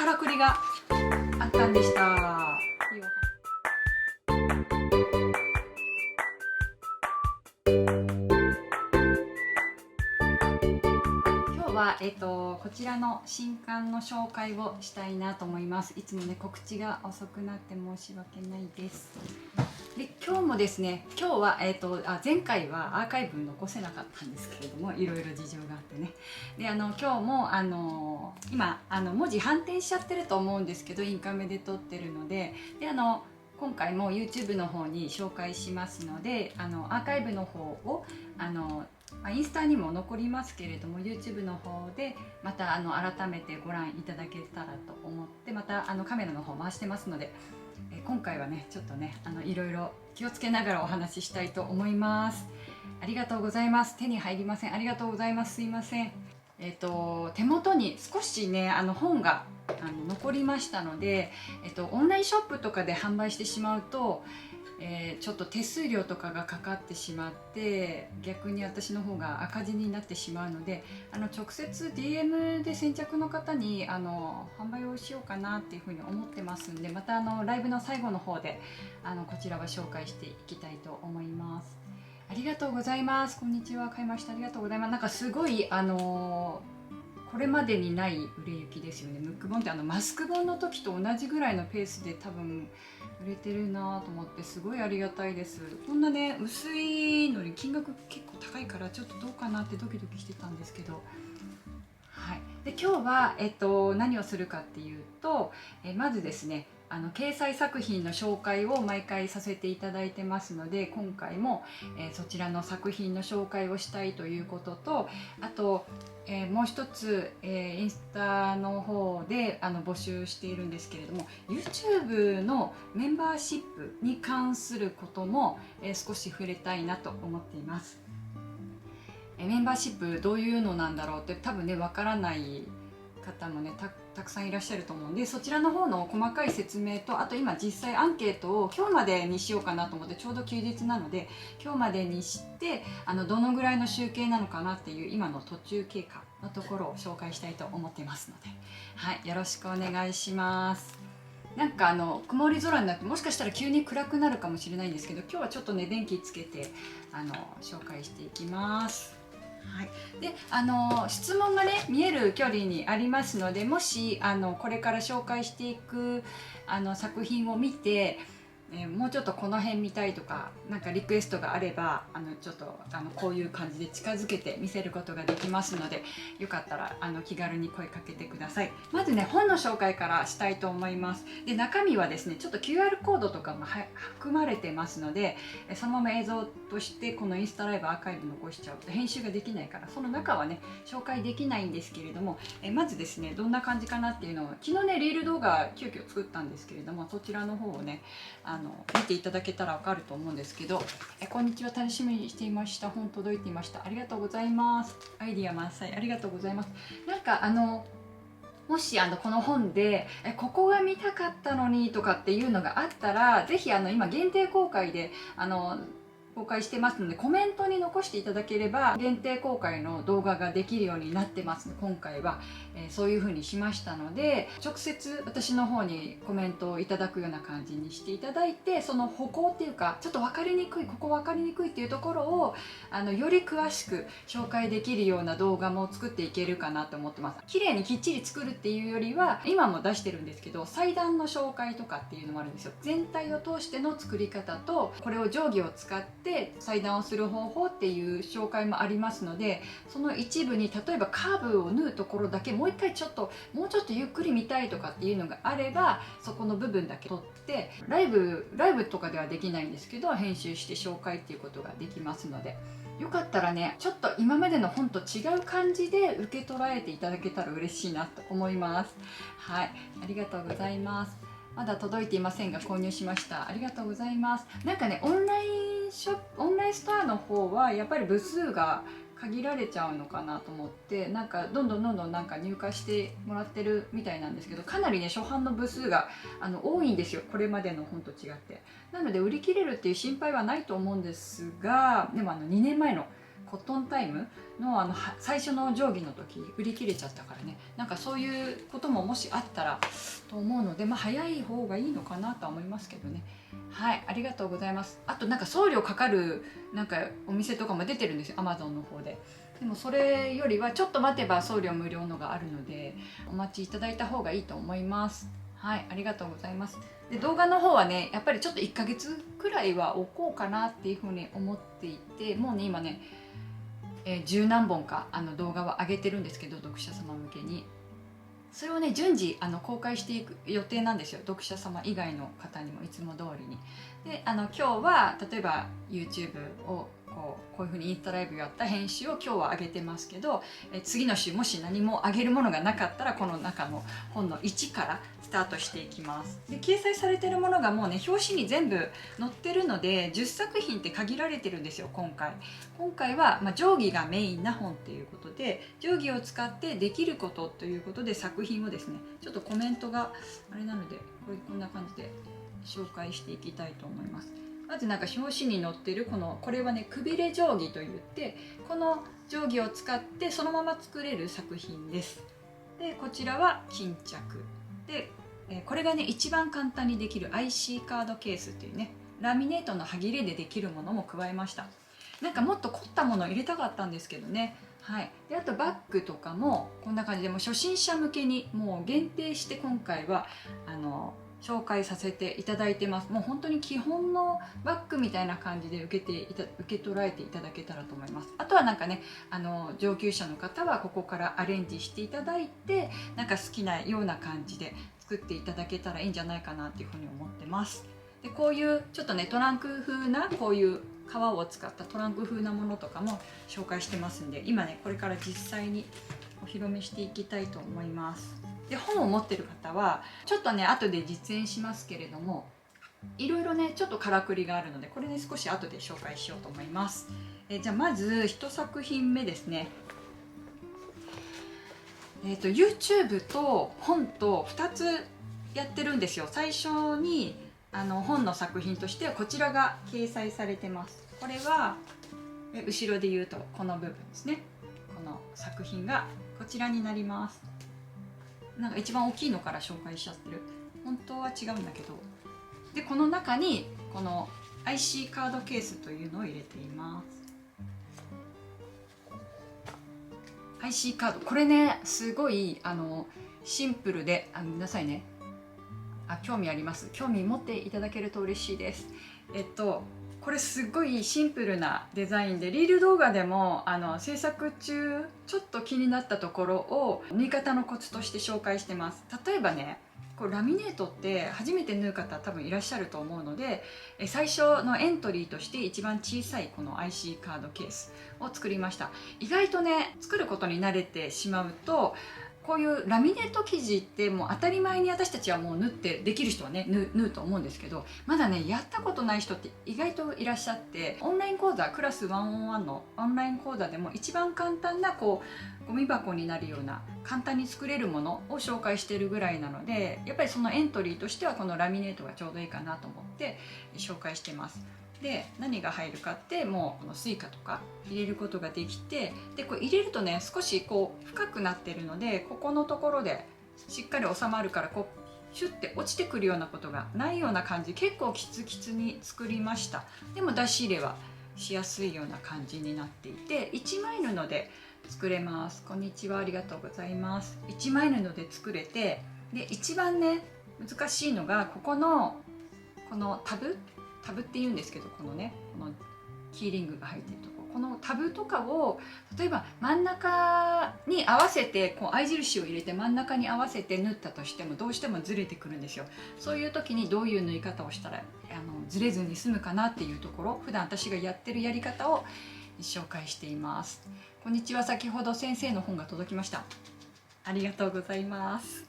からくりがあったんでした。今日は、こちらの新刊の紹介をしたいなと思います。いつもね告知が遅くなって申し訳ないです。で今日もですね、今日は、前回はアーカイブ残せなかったんですけれども、いろいろ事情があってね。で今日も今文字反転しちゃってると思うんですけど、インカメで撮ってるので、今回も YouTube の方に紹介しますので、アーカイブの方をインスタにも残りますけれども、 YouTube の方でまた改めてご覧いただけたらと思って、またカメラの方回してますので、今回はねちょっとねいろいろ気をつけながらお話ししたいと思います。ありがとうございます。手に入りません。ありがとうございます。すいません。手元に少しね本が残りましたので、オンラインショップとかで販売してしまうと、ちょっと手数料とかがかかってしまって、逆に私の方が赤字になってしまうので、直接 DM で先着の方に販売をしようかなっていうふうに思ってますんで、またライブの最後の方でこちらは紹介していきたいと思います。ありがとうございます。こんにちは。買いました。ありがとうございます。なんかすごいこれまでにない売れ行きですよね。ムック本ってマスク本の時と同じぐらいのペースで多分売れてるなと思って、すごいありがたいです。こんなね薄いのに金額結構高いから、ちょっとどうかなってドキドキしてたんですけど、はい、で今日は、何をするかっていうと、まずですね掲載作品の紹介を毎回させていただいてますので、今回も、そちらの作品の紹介をしたいということと、あと、もう一つ、インスタの方で募集しているんですけれども、 YouTube のメンバーシップに関することも、少し触れたいなと思っています。メンバーシップどういうのなんだろうって多分ねわからない方もねたくさんいらっしゃると思うんで、そちらの方の細かい説明と、あと今実際アンケートを今日までにしようかなと思って、ちょうど休日なので今日までにしてどのぐらいの集計なのかなっていう今の途中経過のところを紹介したいと思っていますので、はい、よろしくお願いします。なんか曇り空になって、もしかしたら急に暗くなるかもしれないんですけど、今日はちょっとね電気つけて紹介していきます。はい、で質問がね見える距離にありますので、もしこれから紹介していく作品を見て、もうちょっとこの辺見たいとか、なんかリクエストがあればちょっとこういう感じで近づけて見せることができますので、よかったら気軽に声かけてください。まずね本の紹介からしたいと思います。で中身はですねちょっと QR コードとかも含まれてますので、そのまま映像としてこのインスタライブアーカイブ残しちゃうと編集ができないから、その中はね紹介できないんですけれども、まずですねどんな感じかなっていうのを昨日ねリール動画急遽作ったんですけれども、そちらの方をね見ていただけたらわかると思うんですけど、こんにちは、楽しみにしていました。本届いていました。ありがとうございます。アイディア満載ありがとうございます。なんかもしこの本でここが見たかったのにとかっていうのがあったら、ぜひ今限定公開で公開してますので、コメントに残していただければ限定公開の動画ができるようになってますので、今回は、そういう風にしましたので、直接私の方にコメントをいただくような感じにしていただいて、その歩行っていうかちょっと分かりにくい、ここ分かりにくいっていうところをより詳しく紹介できるような動画も作っていけるかなと思ってます。綺麗にきっちり作るっていうよりは、今も出してるんですけど裁断の紹介とかっていうのもあるんですよ。全体を通しての作り方と、これを定規を使って裁断をする方法っていう紹介もありますので、その一部に例えばカーブを縫うところだけもう一回もうちょっとゆっくり見たいとかっていうのがあれば、そこの部分だけ撮ってライブとかではできないんですけど編集して紹介っていうことができますので、よかったらねちょっと今までの本と違う感じで受け取られていただけたら嬉しいなと思います。はい、ありがとうございます。まだ届いていませんが購入しました。ありがとうございます。なんかねオンラインストアの方はやっぱり部数が限られちゃうのかなと思って、なんかどんどんなんか入荷してもらってるみたいなんですけど、かなりね初版の部数が多いんですよ、これまでの本と違って。なので売り切れるっていう心配はないと思うんですが、でも2年前のコットンタイムの最初の定規の時売り切れちゃったからね、なんかそういうことももしあったらと思うので、早い方がいいのかなとは思いますけどね。はい、ありがとうございます。あとなんか送料かかるなんかお店とかも出てるんですよ、 Amazon の方で。でもそれよりはちょっと待てば送料無料のがあるので、お待ちいただいた方がいいと思います。はい、ありがとうございます。で、動画の方はね、やっぱりちょっと1ヶ月くらいは置こうかなっていうふうに思っていて、もうね今ね、十何本か動画は上げてるんですけど、読者様向けに。それをね順次公開していく予定なんですよ、読者様以外の方にもいつも通りに。で今日は例えば YouTube をこういうふうにインスタライブやった編集を今日は上げてますけど、次の週もし何も上げるものがなかったらこの中の本の1からスタートしていきます。で掲載されてるものがもうね表紙に全部載ってるので10作品って限られてるんですよ。今回は、定規がメインな本っていうことで、定規を使ってできることということで作品をですね、ちょっとコメントがあれなのでこんな感じで紹介していきたいと思います。まずなんか表紙に載ってるこれはねくびれ定規といって、この定規を使ってそのまま作れる作品です。でこちらは巾着で、これがね一番簡単にできる IC カードケースっていうね、ラミネートの歯切れでできるものも加えました。なんかもっと凝ったものを入れたかったんですけどね。はい、であとバッグとかもこんな感じで、もう初心者向けにもう限定して今回は紹介させていただいてます。もう本当に基本のバッグみたいな感じで受け取られていただけたらと思います。あとはなんかね上級者の方はここからアレンジしていただいて、なんか好きなような感じで作っていただけたらいいんじゃないかなっていうふうに思ってます。でこういうちょっとねトランク風なこういう革を使ったトランク風なものとかも紹介してますんで、今ねこれから実際にお披露目していきたいと思います。で本を持ってる方はちょっとね後で実演しますけれども、いろいろねちょっとからくりがあるので、これね少し後で紹介しようと思います。じゃあまず1作品目ですね。YouTube と本と2つやってるんですよ。最初に本の作品としてはこちらが掲載されてます。これは後ろで言うとこの部分ですね。この作品がこちらになります。なんか一番大きいのから紹介しちゃってる。本当は違うんだけど。でこの中にこの IC カードケースというのを入れています。IC カード、これねすごいシンプルで、ごめんなさいね、興味あります。興味持っていただけると嬉しいです。これすごいシンプルなデザインで、リール動画でも制作中ちょっと気になったところを縫い方のコツとして紹介してます。例えばね、これラミネートって初めて縫う方多分いらっしゃると思うので、最初のエントリーとして一番小さいこの IC カードケースを作りました。意外とね作ることに慣れてしまうと、こういうラミネート生地ってもう当たり前に私たちはもう縫ってできる人はね縫うと思うんですけど、まだねやったことない人って意外といらっしゃって、オンライン講座クラス101のオンライン講座でも一番簡単なゴミ箱になるような簡単に作れるものを紹介しているぐらいなので、やっぱりそのエントリーとしてはこのラミネートがちょうどいいかなと思って紹介してます。で何が入るかって、もうこのスイカとか入れることができて、でこれ入れるとね少し深くなってるので、ここのところでしっかり収まるから、シュッて落ちてくるようなことがないような感じ、結構キツキツに作りました。でも出し入れはしやすいような感じになっていて、1枚布で作れます。こんにちは、ありがとうございます。1枚布で作れて、で一番ね難しいのがこのタブって言うんですけど、このキーリングが入っているところ、このタブとかを例えば真ん中に合わせて合印を入れて真ん中に合わせて縫ったとしてもどうしてもずれてくるんですよ。そういう時にどういう縫い方をしたらずれずに済むかなっていうところ、普段私がやってるやり方を紹介しています。こんにちは、先ほど先生の本が届きました。ありがとうございます。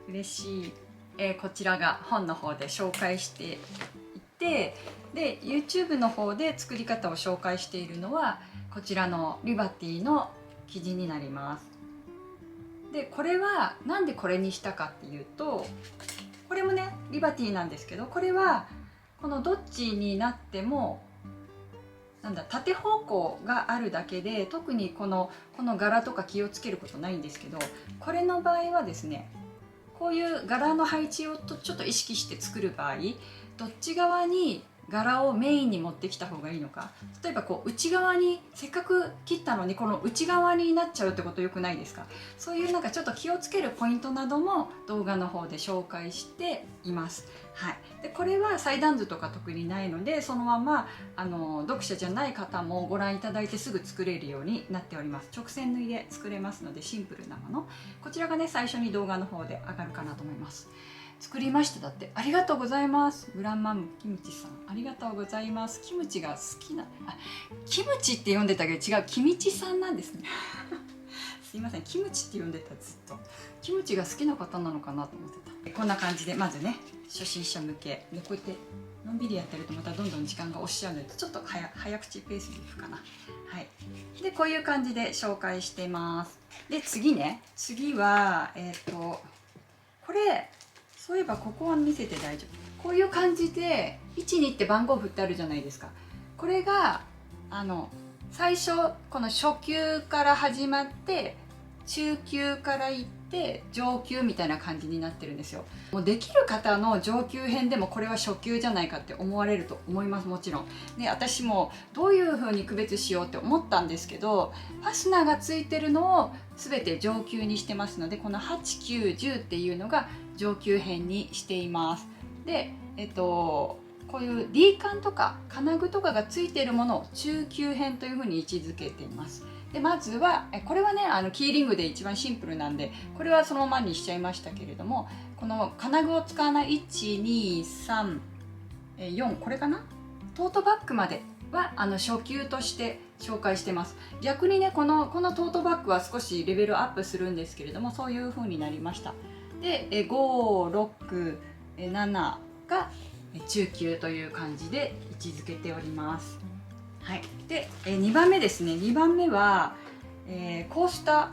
嬉しい。こちらが本の方で紹介していて、で YouTube の方で作り方を紹介しているのはこちらのリバティの生地になります。でこれはなんでこれにしたかっていうと、これもねリバティなんですけど、これはこのどっちになってもなんだ縦方向があるだけで特にこの柄とか気をつけることないんですけど、これの場合はですね、こういう柄の配置をちょっと意識して作る場合、どっち側に柄をメインに持ってきた方がいいのか、例えばこう内側にせっかく切ったのにこの内側になっちゃうってことよくないですか。そういうなんかちょっと気をつけるポイントなども動画の方で紹介しています。はい、でこれは裁断図とか特にないので、そのまま読者じゃない方もご覧いただいてすぐ作れるようになっております。直線縫いで作れますのでシンプルなもの、こちらがね最初に動画の方で上がるかなと思います。作りました。だってありがとうございます。グランマムキムチさんありがとうございます。キムチが好きなキムチって読んでたけど違う、キミチさんなんですねすいません、キムチって読んでた。ずっとキムチが好きな方なのかなと思ってた。こんな感じでまずね初心者向けでこうやってのんびりやってるとまたどんどん時間が押しちゃうのでちょっと早口ペースでいくかな。はい、でこういう感じで紹介してます。で次はこれそういえばここは見せて大丈夫。こういう感じで12って番号振ってあるじゃないですか。これが最初この初級から始まって中級からいって上級みたいな感じになってるんですよ。もうできる方の上級編でもこれは初級じゃないかって思われると思います。もちろんで私もどういう風に区別しようって思ったんですけど、ファスナーがついてるのを全て上級にしてますので、この8、9、10っていうのが上級編にしています。でこういう D カンとか金具とかがついているものを中級編というふうに位置づけています。でまずはこれはねキーリングで一番シンプルなんでこれはそのままにしちゃいましたけれども、この金具を使わない123 4これかな、トートバッグまでは初級として紹介してます。逆にねこのトートバッグは少しレベルアップするんですけれども、そういう風になりました。で5、6、7が中級という感じで位置づけております。はい、で2番目ですね。2番目は、コースタ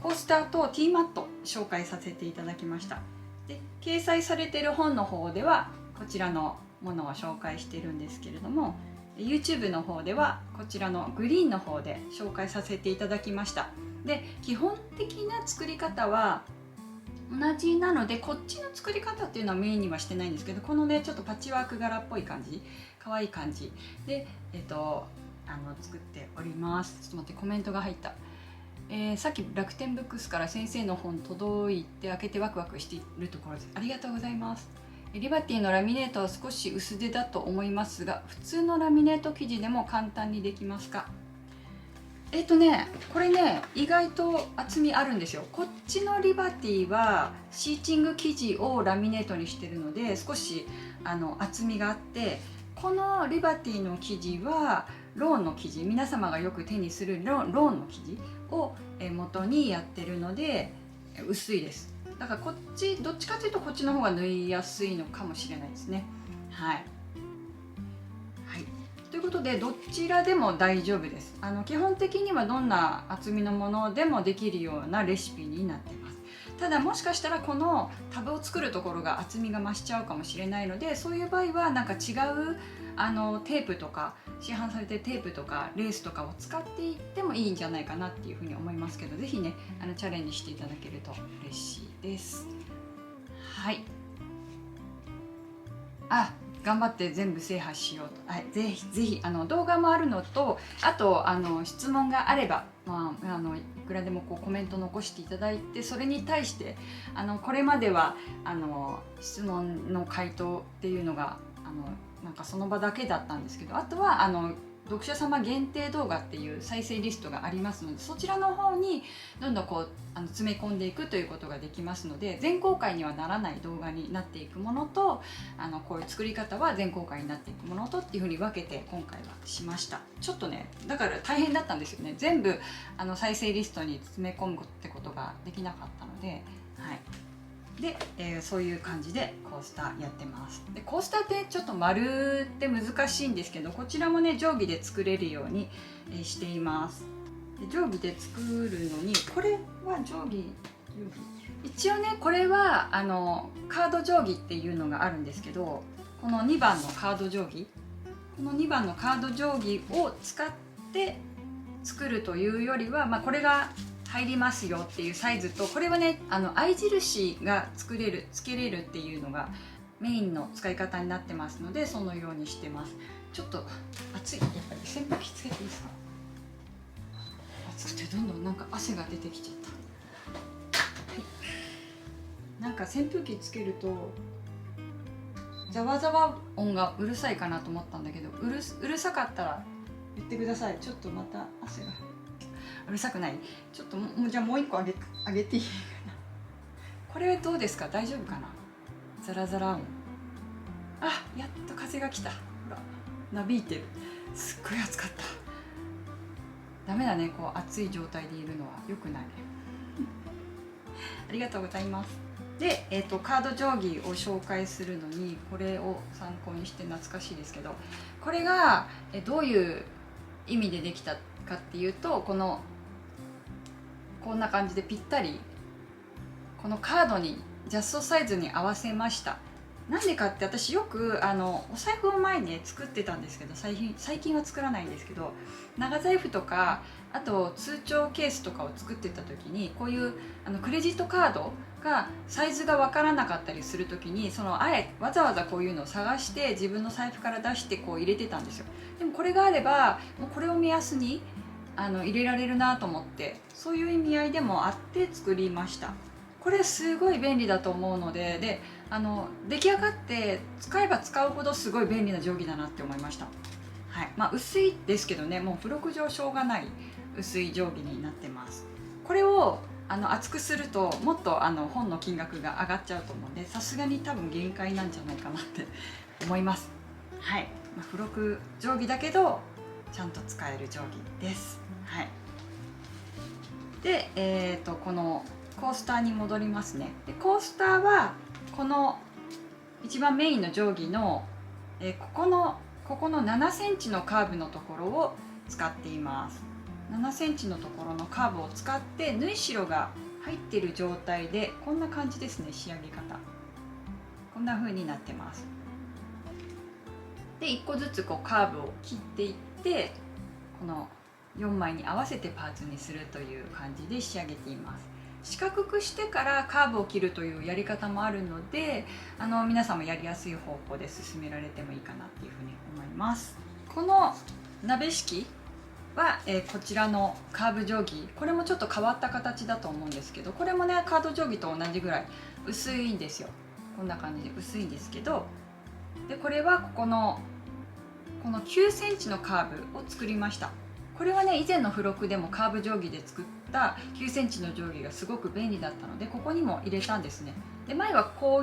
ーとティーマット紹介させていただきました。で掲載されている本の方ではこちらのものを紹介しているんですけれども、 YouTube の方ではこちらのグリーンの方で紹介させていただきました。で基本的な作り方は同じなのでこっちの作り方っていうのはメインにはしてないんですけど、このねちょっとパッチワーク柄っぽい感じ、可愛い感じで作っております。ちょっと待って、コメントが入った。さっき楽天ブックスから先生の本届いて開けてワクワクしているところです。ありがとうございます。リバティのラミネートは少し薄手だと思いますが、普通のラミネート生地でも簡単にできますか？これね意外と厚みあるんですよ。こっちのリバティはシーチング生地をラミネートにしてるので少し厚みがあって、このリバティの生地はローンの生地、皆様がよく手にするローンの生地を元にやってるので薄いです。だからこっちどっちかというとこっちの方が縫いやすいのかもしれないですね。はい、ということでどちらでも大丈夫です。基本的にはどんな厚みのものでもできるようなレシピになってます。ただもしかしたらこのタブを作るところが厚みが増しちゃうかもしれないので、そういう場合はなんか違うテープとか市販されてるテープとかレースとかを使っていってもいいんじゃないかなっていうふうに思いますけど、是非ねチャレンジしていただけると嬉しいです。はい、頑張って全部制覇しようと、はい、ぜひ動画もあるのと、あと質問があれば、いくらでもコメント残していただいて、それに対してこれまでは質問の回答っていうのがなんかその場だけだったんですけど、あとは読者様限定動画っていう再生リストがありますので、そちらの方にどんどん詰め込んでいくということができますので、全公開にはならない動画になっていくものと、こういう作り方は全公開になっていくものとっていうふうに分けて今回はしました。ちょっとねだから大変だったんですよね。全部再生リストに詰め込むってことができなかったので、はい。で、そういう感じでコースターやってます。でコースターってちょっと丸って難しいんですけど、こちらもね定規で作れるようにしています。で定規で作るのにこれは定規一応ねこれはカード定規っていうのがあるんですけど、この2番のカード定規、この2番のカード定規を使って作るというよりは、これが入りますよっていうサイズと、これはね合い印がつけれるっていうのがメインの使い方になってますので、そのようにしてます。ちょっと暑い、やっぱり扇風機つけていいですか？暑くてどんどんなんか汗が出てきちゃった、はい、なんか扇風機つけるとざわざわ音がうるさいかなと思ったんだけど、うるさかったら言ってください。ちょっとまた汗がうるさくない？ちょっとじゃあもう一個あげていいかな。これどうですか？大丈夫かな？ザラザラ音。あ、やっと風が来た。ほらなびいてる。すっごい暑かった。ダメだね、こう暑い状態でいるのは良くないありがとうございます。で、カード定規を紹介するのにこれを参考にして懐かしいですけど、これがどういう意味でできたかっていうと、こんな感じでぴったりこのカードにジャストサイズに合わせました。なんでかって、私よくお財布を前に作ってたんですけど、最近は作らないんですけど、長財布とかあと通帳ケースとかを作ってた時に、こういうクレジットカードがサイズが分からなかったりする時に、わざわざこういうのを探して自分の財布から出してこう入れてたんですよ。でもこれがあればもうこれを目安に入れられるなと思って、そういう意味合いでもあって作りました。これすごい便利だと思うので、出来上がって使えば使うほどすごい便利な定規だなって思いました。はい、薄いですけどね、もう付録上しょうがない薄い定規になってます。これを厚くするともっと本の金額が上がっちゃうと思うんで、さすがに多分限界なんじゃないかなって思います。はい、付録定規だけどちゃんと使える定規です。はい、で、このコースターに戻りますね。でコースターはこの一番メインの定規の、ここの7センチのカーブのところを使っています。7センチのところのカーブを使って縫い代が入っている状態で、こんな感じですね。仕上げ方こんな風になってます。で1個ずつこうカーブを切っていって、この4枚に合わせてパーツにするという感じで仕上げています。四角くしてからカーブを切るというやり方もあるので、皆さんもやりやすい方法で進められてもいいかなっていうふうに思います。この鍋敷は、こちらのカーブ定規、これもちょっと変わった形だと思うんですけど、これもねカード定規と同じぐらい薄いんですよ。こんな感じで薄いんですけど、でこれはこの9センチのカーブを作りました。これはね以前の付録でもカーブ定規で作った9センチの定規がすごく便利だったので、ここにも入れたんですね。で前はこ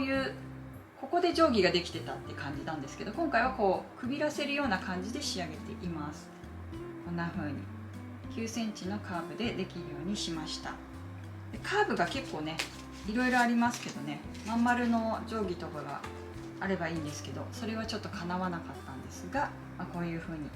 こで定規ができてたって感じなんですけど、今回はこうくびらせるような感じで仕上げています。こんな風に9センチのカーブでできるようにしました。でカーブが結構ねいろいろありますけどね、まん丸の定規とかがあればいいんですけど、それはちょっとかなわなかったんですが、こういう風に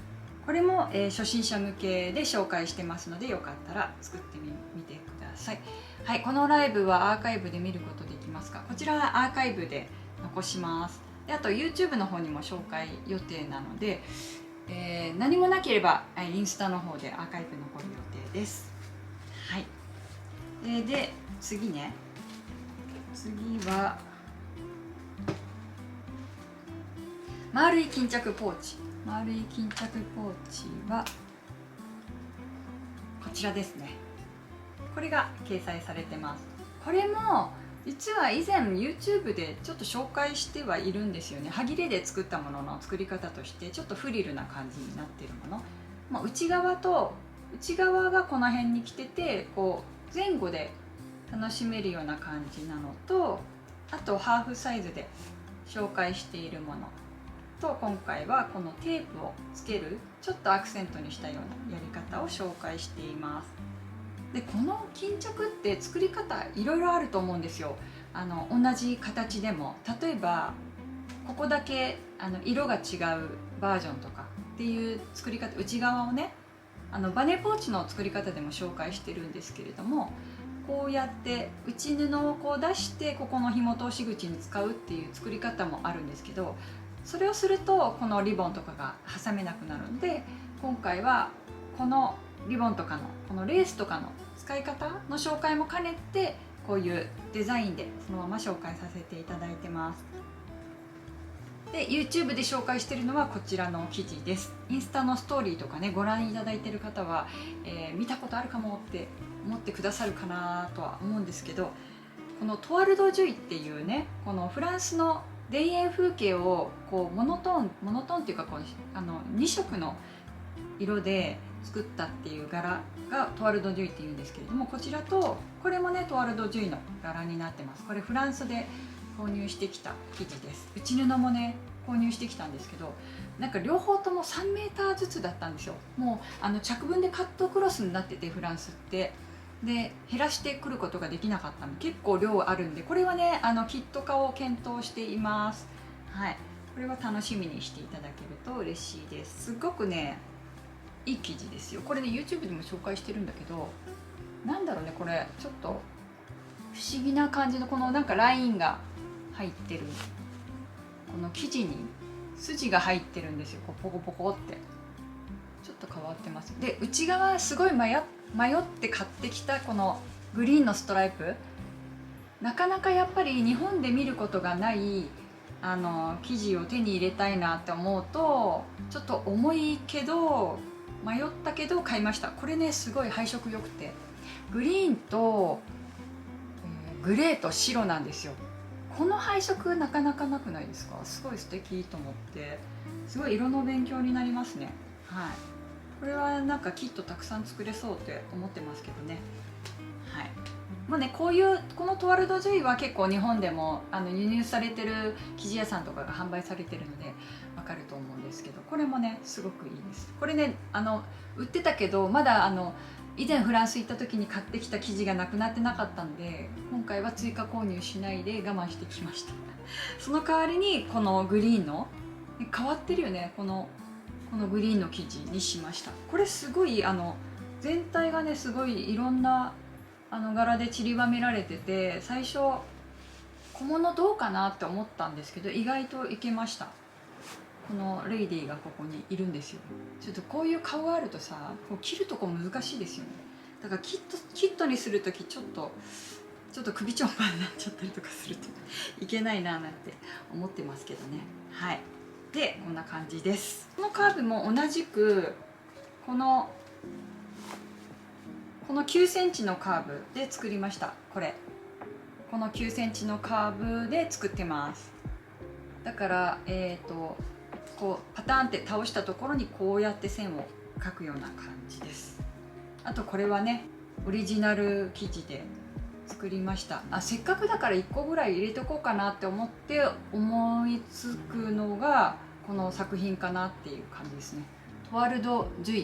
これも、初心者向けで紹介してますので、よかったら作ってみてください。はい、このライブはアーカイブで見ることできますか？こちらはアーカイブで残します。であと YouTube の方にも紹介予定なので、何もなければインスタの方でアーカイブ残る予定です。はい、で次は丸い巾着ポーチ。丸い巾着ポーチはこちらですね。これが掲載されてます。これも実は以前 YouTube でちょっと紹介してはいるんですよね。はぎれで作ったものの作り方として、ちょっとフリルな感じになっているもの、内側がこの辺に来てて、こう前後で楽しめるような感じなのと、あとハーフサイズで紹介しているものと、今回はこのテープをつけるちょっとアクセントにしたようなやり方を紹介しています。でこの巾着って作り方いろいろあると思うんですよ。同じ形でも、例えばここだけ色が違うバージョンとかっていう作り方、内側をねバネポーチの作り方でも紹介してるんですけれども、こうやって内布をこう出してここの紐通し口に使うっていう作り方もあるんですけど、それをするとこのリボンとかが挟めなくなるんで、今回はこのリボンとかのこのレースとかの使い方の紹介も兼ねて、こういうデザインでそのまま紹介させていただいてます。で YouTube で紹介しているのはこちらの記事です。インスタのストーリーとかねご覧いただいている方は、見たことあるかもって思ってくださるかなとは思うんですけど、このトワルド・ジュイっていうね、このフランスの田園風景をこうモノトーンっていうかこう2色の色で作ったっていう柄がトワルド・ジュイっていうんですけれども、こちらとこれもねトワルド・ジュイの柄になってます。これフランスで購入してきた生地です。内布もね購入してきたんですけど、なんか両方とも3メーターずつだったんですよ。もう着分でカットクロスになってて、フランスってで減らしてくることができなかったので結構量あるんで、これはねキット化を検討しています。はい、これは楽しみにしていただけると嬉しいです。すごくねいい生地ですよ。これね YouTube でも紹介してるんだけど、なんだろうね、これちょっと不思議な感じのこのなんかラインが入ってる、この生地に筋が入ってるんですよ。こうポコポコってちょっと変わってます。で内側すごい迷って買ってきたこのグリーンのストライプ、なかなかやっぱり日本で見ることがない生地を手に入れたいなって思うとちょっと重いけど迷ったけど買いました。これねすごい配色良くて、グリーンと、グレーと白なんですよ。この配色なかなかなくないですか？すごい素敵と思って、すごい色の勉強になりますね。はい、これはなんかキットたくさん作れそうって思ってますけどね。はい、まあね、このトワルド・ジュイは結構日本でも輸入されてる生地屋さんとかが販売されてるのでわかると思うんですけど、これもねすごくいいです。これね売ってたけどまだ以前フランス行った時に買ってきた生地がなくなってなかったんで、今回は追加購入しないで我慢してきましたその代わりにこのグリーンの変わってるよね、このグリーンの生地にしました。これすごい全体がねすごいいろんな柄で散りばめられてて、最初小物どうかなって思ったんですけど意外といけました。このレイディーがここにいるんですよ。ちょっとこういう顔があるとさ、こう切るとこ難しいですよね。だからキットにする時ちょっと首ちょんぱになっちゃったりとかするといけないななんて思ってますけどね。はい、でこんな感じです。このカーブも同じくこの9センチのカーブで作りました。この9センチのカーブで作ってます。だからこうパターンって倒したところにこうやって線を描くような感じです。あとこれはねオリジナル生地で作りました。せっかくだから1個ぐらい入れておこうかなって思って思いつくのがこの作品かなっていう感じですね。トワルド・ジュ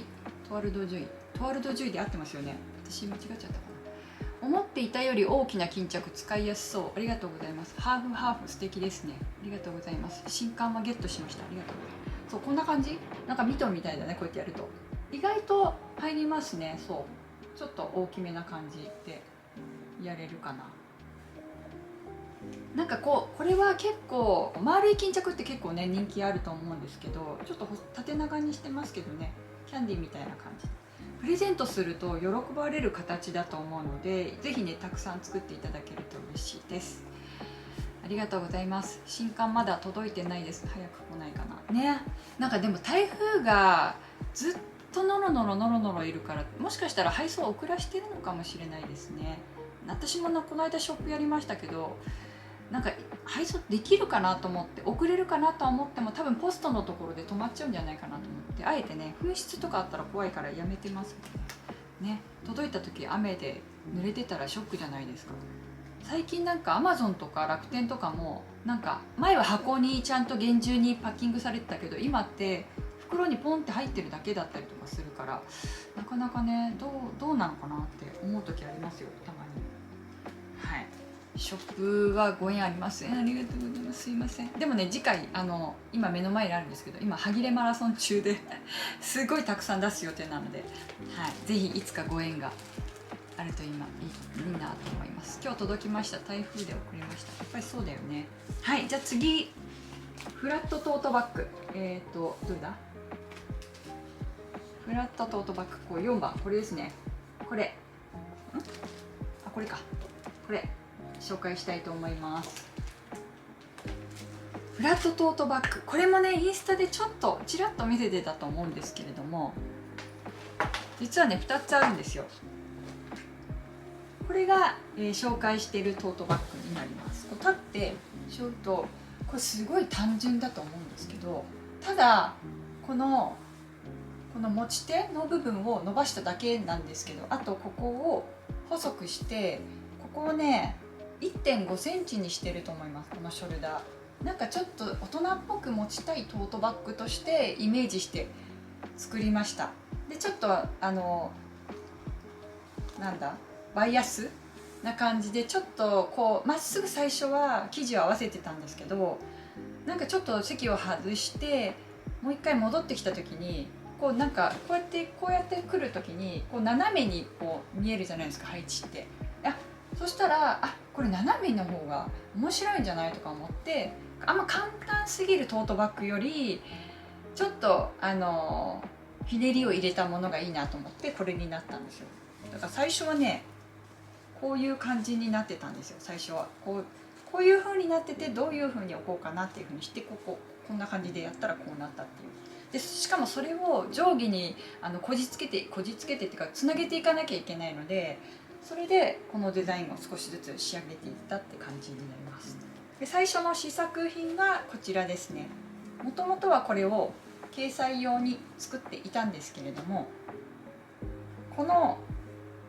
イで合ってますよね。私間違っちゃったかな。思っていたより大きな巾着使いやすそう。ありがとうございます。ハーフハーフ素敵ですね。ありがとうございます。新刊はゲットしました。ありがとうございます。そう、こんな感じ、なんかミトンみたいだね。こうやってやると意外と入りますね。そうちょっと大きめな感じでやれるかな。なんかこれは結構丸い巾着って結構ね人気あると思うんですけど、ちょっと縦長にしてますけどね、キャンディーみたいな感じ、プレゼントすると喜ばれる形だと思うので、ぜひねたくさん作っていただけると嬉しいです。ありがとうございます。新刊まだ届いてないです。早く来ないかなね。なんかでも台風がずっとノロノロいるから、もしかしたら配送を遅らしてるのかもしれないですね。私もこの間ショップやりましたけど、なんか配送できるかなと思って遅れるかなと思っても多分ポストのところで止まっちゃうんじゃないかなと思って、あえてね紛失とかあったら怖いからやめてますね。届いた時雨で濡れてたらショックじゃないですか。最近なんか Amazon とか楽天とかもなんか前は箱にちゃんと厳重にパッキングされてたけど、今って袋にポンって入ってるだけだったりとかするから、なかなかねどうなのかなって思う時ありますよ、たまに。はい、ショップはご縁ありません。ありがとうございます。すいません。でもね次回今目の前にあるんですけど、今歯切れマラソン中ですごいたくさん出す予定なので、はい、ぜひいつかご縁があるといいなと思います。今日届きました。台風で送りました。やっぱりそうだよね。はい、じゃあ次フラットトートバッグ、どれだ、フラットトートバッグ、これ4番、これですね。これこれか、これ紹介したいと思います。フラットトートバッグ、これもねインスタでちょっとちらっと見せてたと思うんですけれども、実はね2つあるんですよ。これが、紹介しているトートバッグになります。こう立ってしょうと、これすごい単純だと思うんですけど、ただこの持ち手の部分を伸ばしただけなんですけど、あとここを細くして、ここをね 1.5 センチにしてると思います。このショルダー、なんかちょっと大人っぽく持ちたいトートバッグとしてイメージして作りました。でちょっとなんだバイアスな感じで、ちょっとこうまっすぐ最初は生地を合わせてたんですけど、なんかちょっと席を外してもう一回戻ってきた時に、こうなんかこうやって来る時にこう斜めにこう見えるじゃないですか、配置って。そしたらこれ斜めの方が面白いんじゃないとか思って、あんま簡単すぎるトートバッグよりちょっとひねりを入れたものがいいなと思ってこれになったんですよ。だから最初はねこういう感じになってたんですよ。最初はこういう風になってて、どういう風に置こうかなっていう風にして、こんな感じでやったらこうなったっていう。でしかもそれを定規にこじつけてっていうかつなげていかなきゃいけないので、それでこのデザインを少しずつ仕上げていったって感じになります。で最初の試作品がこちらですね。もともとはこれを掲載用に作っていたんですけれども、この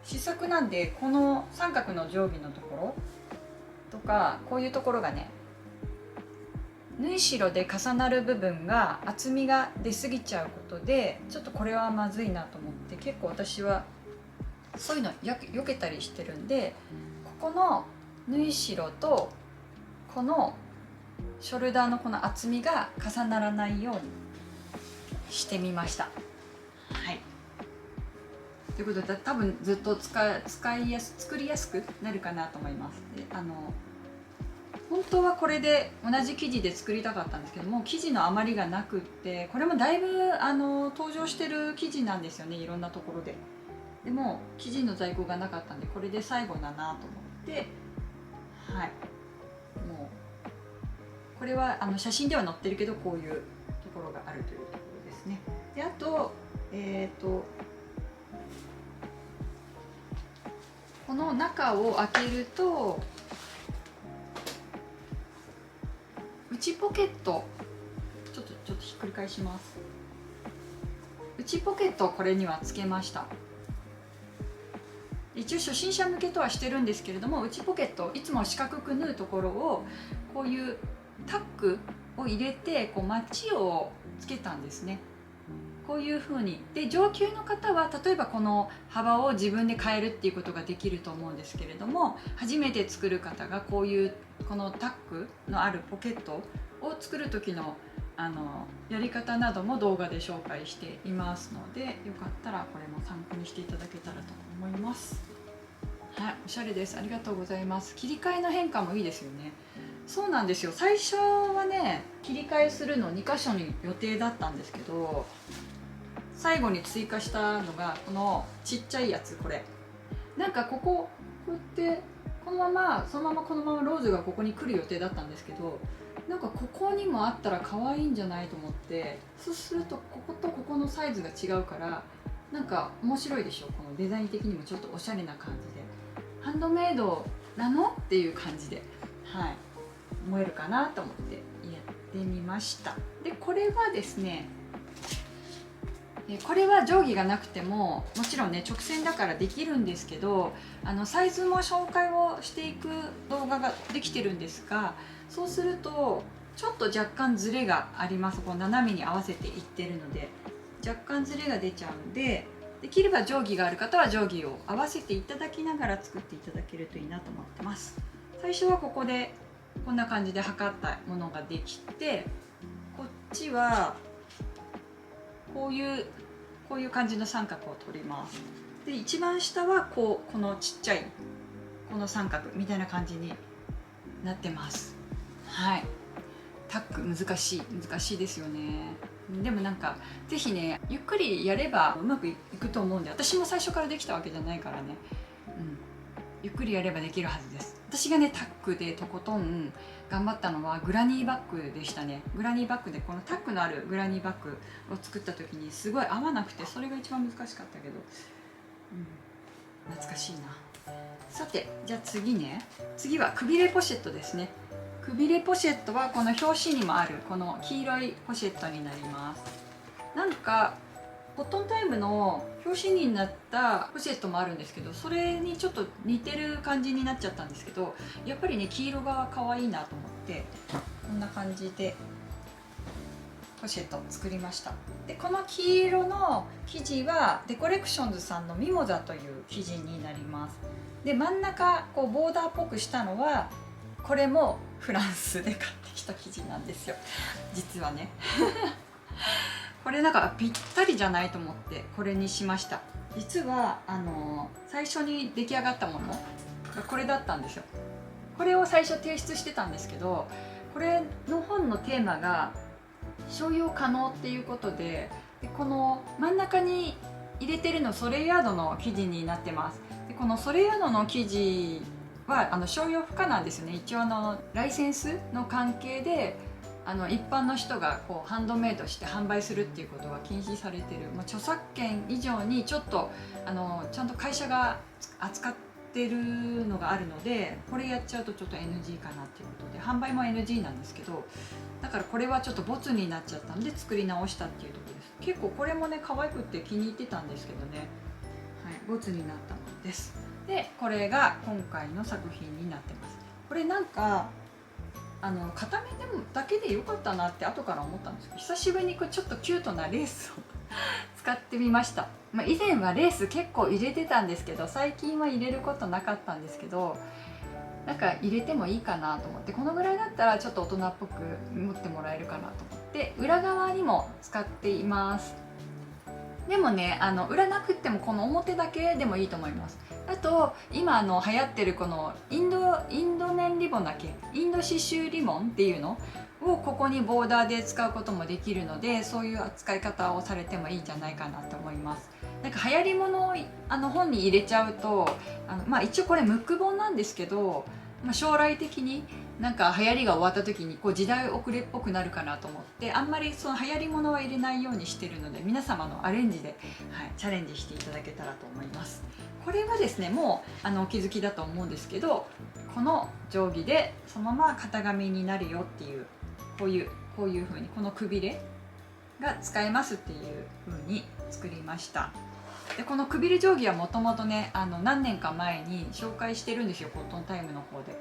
試作なんで、この三角の定規のところとかこういうところがね、縫い代で重なる部分が厚みが出過ぎちゃうことで、ちょっとこれはまずいなと思って、結構私はそういうのよけたりしてるんで、ここの縫い代とこのショルダーのこの厚みが重ならないようにしてみました。はい、ということで多分ずっと作りやすくなるかなと思います。で本当はこれで同じ生地で作りたかったんですけども、生地の余りがなくって、これもだいぶ登場してる生地なんですよね、いろんなところで。でも生地の在庫がなかったんで、これで最後だなと思って、はい、もうこれは写真では載ってるけど、こういうところがあるというところですね。であとこの中を開けると内ポケット、ちょっとひっくり返します。内ポケットをこれにはつけました。一応初心者向けとはしてるんですけれども、内ポケットいつも四角く縫うところをこういうタックを入れてこうマチをつけたんですね。こういう風に。で上級の方は例えばこの幅を自分で変えるっていうことができると思うんですけれども、初めて作る方がこういうこのタックのあるポケットを作る時のやり方なども動画で紹介していますので、よかったらこれも参考にしていただけたらと思います。はい、おしゃれです。ありがとうございます。切り替えの変化もいいですよね。そうなんですよ。最初はね切り替えするの2箇所に予定だったんですけど、最後に追加したのがこのちっちゃいやつ。これなんかこうやってそのままローズがここに来る予定だったんですけど、なんかここにもあったら可愛いんじゃないと思って、そうするとこことここのサイズが違うからなんか面白いでしょ。このデザイン的にもちょっとおしゃれな感じで、ハンドメイドなのっていう感じで、はい、思えるかなと思ってやってみました。でこれはですね、これは定規がなくてももちろんね直線だからできるんですけど、サイズも紹介をしていく動画ができてるんですが、そうするとちょっと若干ズレがあります。こう斜めに合わせていってるので若干ズレが出ちゃうんで、できれば定規がある方は定規を合わせていただきながら作っていただけるといいなと思ってます。最初はここでこんな感じで測ったものができて、こっちはこういう感じの三角を取ります。で一番下はこのちっちゃいこの三角みたいな感じになってます。はい、タック難しいですよね。でもなんか是非ねゆっくりやればうまくいくと思うんで、私も最初からできたわけじゃないからね、ゆっくりやればできるはずです。私がねタックでとことん頑張ったのはグラニーバッグでしたね。グラニーバッグでこのタックのあるグラニーバッグを作った時にすごい合わなくて、それが一番難しかったけど、懐かしいな。さてじゃあ次はくびれポシェットですね。くびれポシェットはこの表紙にもあるこの黄色いポシェットになります。なんかコットンタイムの表紙になったポシェットもあるんですけど、それにちょっと似てる感じになっちゃったんですけど、やっぱりね黄色が可愛いなと思ってこんな感じでポシェット作りました。でこの黄色の生地はデコレクションズさんのミモザという生地になります。で真ん中こうボーダーっぽくしたのはこれもフランスで買ってきた生地なんですよ、実はねこれなんかぴったりじゃないと思ってこれにしました。実は最初に出来上がったものがこれだったんですよ。これを最初提出してたんですけど、これの本のテーマが商用可能っていうことで、この真ん中に入れてるのソレイヤードの生地になってます。でこのソレイヤードの生地は商用不可なんですよね。一応ライセンスの関係で一般の人がこうハンドメイドして販売するっていうことが禁止されてる、著作権以上にちょっとちゃんと会社が扱ってるのがあるので、これやっちゃうとちょっと NG かなっていうことで、販売も NG なんですけど、だからこれはちょっとボツになっちゃったんで作り直したっていうところです。結構これもね可愛くって気に入ってたんですけどね、ボツになったものです。でこれが今回の作品になってます。これなんか片面でもだけで良かったなって後から思ったんですけど、久しぶりにこうちょっとキュートなレースを使ってみました。以前はレース結構入れてたんですけど、最近は入れることなかったんですけど、なんか入れてもいいかなと思って、このぐらいだったらちょっと大人っぽく持ってもらえるかなと思って裏側にも使っています。でもね裏なくってもこの表だけでもいいと思います。あと今流行ってるこのインド綿リボンだっけ、インド刺繍リボンっていうのをここにボーダーで使うこともできるので、そういう扱い方をされてもいいんじゃないかなと思います。なんか流行り物を本に入れちゃうと一応これムック本なんですけど、将来的になんか流行りが終わった時にこう時代遅れっぽくなるかなと思って、あんまりその流行り物は入れないようにしてるので、皆様のアレンジで、チャレンジしていただけたらと思います。これはですねもうお気づきだと思うんですけど、この定規でそのまま型紙になるよっていう、こういう風にこのくびれが使えますっていう風に作りました。でこのくびれ定規はもともとね何年か前に紹介してるんですよ、コットンタイムの方で。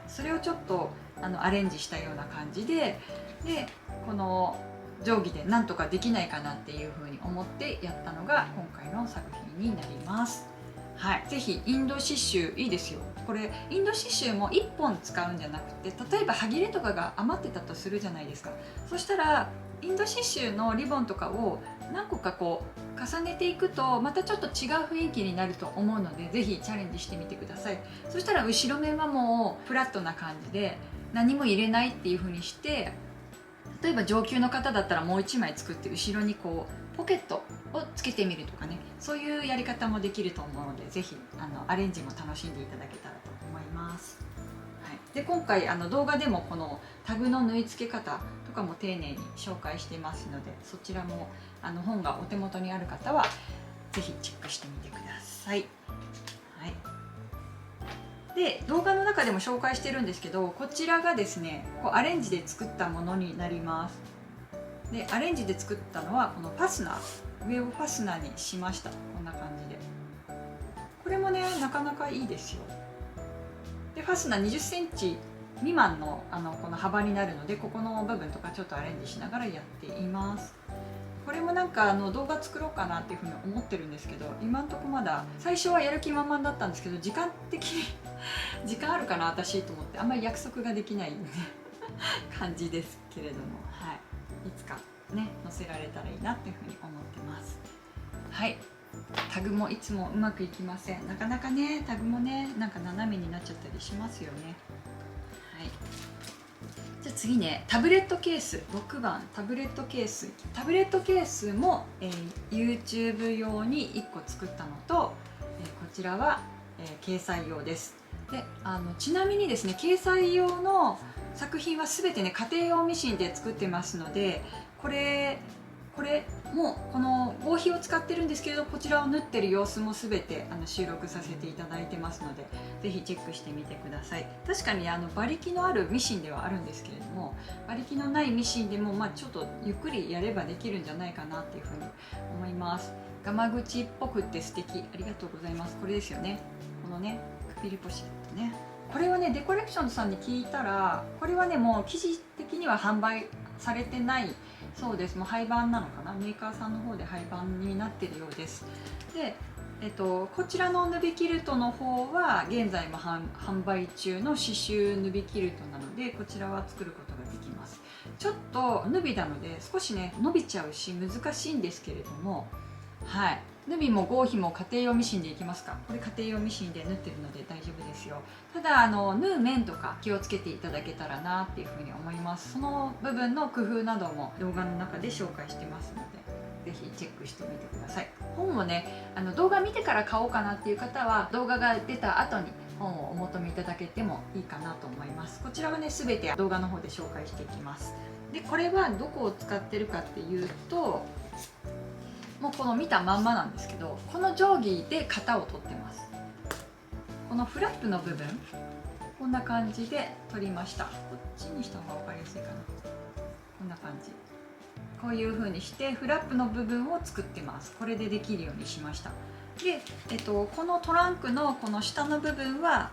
それをちょっとアレンジしたような感じで、この定規でなんとかできないかなっていう風に思ってやったのが今回の作品になります。ぜひインド刺繍いいですよ。これインド刺繍も1本使うんじゃなくて、例えば端切れとかが余ってたとするじゃないですか。そしたらインド刺繍のリボンとかを何個かこう重ねていくとまたちょっと違う雰囲気になると思うので、ぜひチャレンジしてみてください。そしたら後ろ面はもうフラットな感じで何も入れないっていう風にして、例えば上級の方だったらもう1枚作って後ろにこうポケットをつけてみるとかね、そういうやり方もできると思うので、ぜひアレンジも楽しんでいただけたらと思います。で今回動画でもこのタグの縫い付け方とかも丁寧に紹介していますので、そちらも本がお手元にある方はぜひチェックしてみてください。で動画の中でも紹介してるんですけど、こちらがですねこうアレンジで作ったものになります。でアレンジで作ったのはこのファスナー、上をファスナーにしました。こんな感じでこれもねなかなかいいですよ。でファスナー20センチ未満のこの幅になるので、ここの部分とかちょっとアレンジしながらやっています。これもなんか動画作ろうかなっていうふうに思ってるんですけど、今んとこまだ最初はやる気満々だったんですけど、時間的に時間あるかな私と思ってあんまり約束ができない感じですけれども、いつかね載せられたらいいなっていうふうに思ってます。タグもいつもうまくいきません。なかなかねタグもねなんか斜めになっちゃったりしますよね。じじゃあ次ね、タブレットケース6番、タブレットケースも、YouTube 用に1個作ったのと、こちらは、掲載用です。でちなみにですね、掲載用の作品は全てね家庭用ミシンで作ってますので、これもこの合皮を使ってるんですけれど、こちらを縫ってる様子も全て収録させていただいてますので、ぜひチェックしてみてください。確かに馬力のあるミシンではあるんですけれども、馬力のないミシンでもちょっとゆっくりやればできるんじゃないかなっていうふうに思います。ガマ口っぽくって素敵、ありがとうございます。これですよね、このねクピリポシェットね。これはねデコレクションズさんに聞いたら、これはねもう生地的には販売されてないそうです。もう廃盤なのかな、メーカーさんの方で廃盤になっているようです。で、こちらのヌビキルトの方は現在も販売中の刺繍ヌビキルトなので、こちらは作ることができます。ちょっとヌビなので少しね伸びちゃうし難しいんですけれども、はい、ヌビも合皮も家庭用ミシンでいきますか。これ家庭用ミシンで縫ってるので大丈夫ですよ。ただ縫う面とか気をつけていただけたらなっていうふうに思います。その部分の工夫なども動画の中で紹介してますので、ぜひチェックしてみてください。本もね動画見てから買おうかなっていう方は、動画が出た後に本をお求めいただけてもいいかなと思います。こちらはね全て動画の方で紹介していきます。でこれはどこを使ってるかっていうと、もうこの見たまんまなんですけど、この定規で型を取ってます。このフラップの部分こんな感じで取りました。こっちにした方が分かりやすいかな。こんな感じ、こういう風にしてフラップの部分を作ってます。これでできるようにしました。で、このトランクのこの下の部分は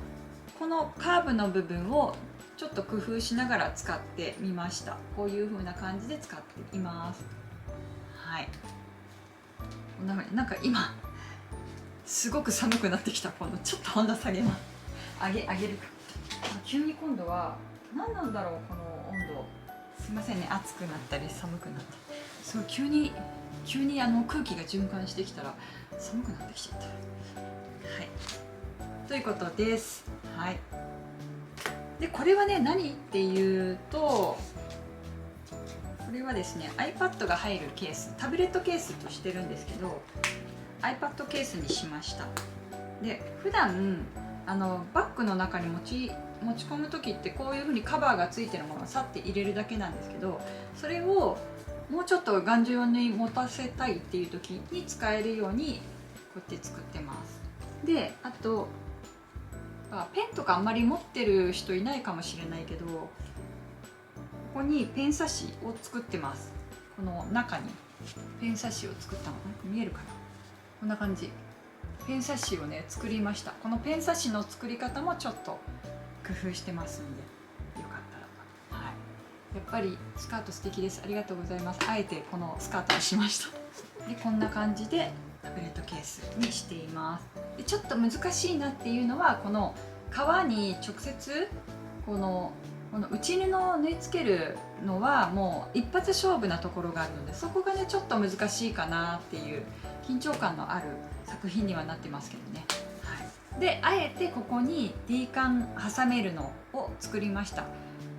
このカーブの部分をちょっと工夫しながら使ってみました。こういう風な感じで使っています。はい、こんな風に、なんか今すごく寒くなってきた。今度ちょっと温度下げます。上げるか。急に今度は何なんだろうこの温度。すいませんね、暑くなったり寒くなったり、すごい急に空気が循環してきたら寒くなってきちゃった。はい、ということです。はい。でこれはね何っていうと、これはですね iPad が入るケース、タブレットケースとしてるんですけど、 iPad ケースにしました。で普段バッグの中に持ち込む時ってこういう風にカバーがついてるものをさって入れるだけなんですけど、それをもうちょっと頑丈に持たせたいっていう時に使えるようにこうやって作ってます。であとペンとかあんまり持ってる人いないかもしれないけど、ここにペン差しを作ってます。この中にペン差しを作ったの見えるかな。こんな感じ、ペン差しをね作りました。このペン差しの作り方もちょっと工夫してますんで、よかったら。はい、やっぱりスカート素敵です。ありがとうございます。あえてこのスカートにしました。でこんな感じでタブレットケースにしています。でちょっと難しいなっていうのは、この革に直接この内布を縫い付けるのはもう一発勝負なところがあるので、そこがねちょっと難しいかなっていう緊張感のある作品にはなってますけどね。はい、であえてここに D カン挟めるのを作りました。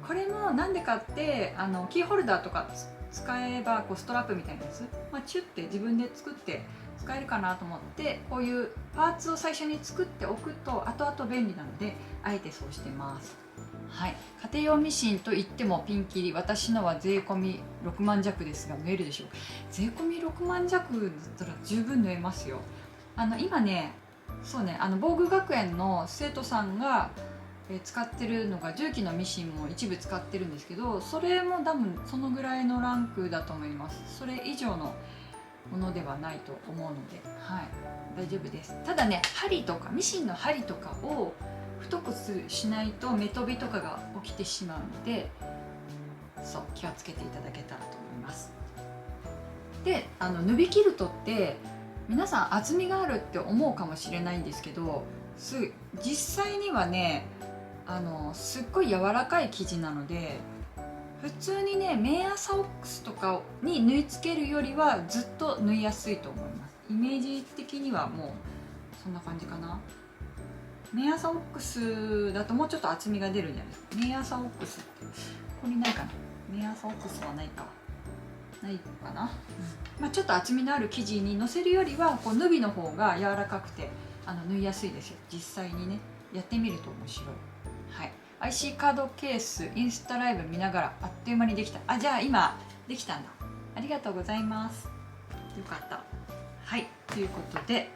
これもなんでかってキーホルダーとか使えばこうストラップみたいなやつ、チュッて自分で作って使えるかなと思って、こういうパーツを最初に作っておくと後々便利なので、あえてそうしてます。はい、家庭用ミシンといってもピンキリ、私のは税込み6万弱ですが縫えるでしょう。税込み6万弱だったら十分縫えますよ。今ね、そうね、防具学園の生徒さんが使ってるのが重機のミシンも一部使ってるんですけど、それも多分そのぐらいのランクだと思います。それ以上のものではないと思うので、はい、大丈夫です。ただね、針とかミシンの針とかを太くしないと目飛びとかが起きてしまうので、そう気をつけていただけたらと思います。でヌビキルトって皆さん厚みがあるって思うかもしれないんですけど、実際にはねすっごい柔らかい生地なので、普通にねメアサオックスとかに縫い付けるよりはずっと縫いやすいと思います。イメージ的にはもうそんな感じかな。メアサオックスだともうちょっと厚みが出るんじゃないですか。メアサオックスってここにないかな。メアソックスはないかな、まあ、ちょっと厚みのある生地にのせるよりはこうヌビの方が柔らかくて縫いやすいですよ。実際にねやってみると面白い。はい、IC カードケースインスタライブ見ながらあっという間にできた。じゃあ今できたんだ。ありがとうございます。よかった。はい、ということで、はい、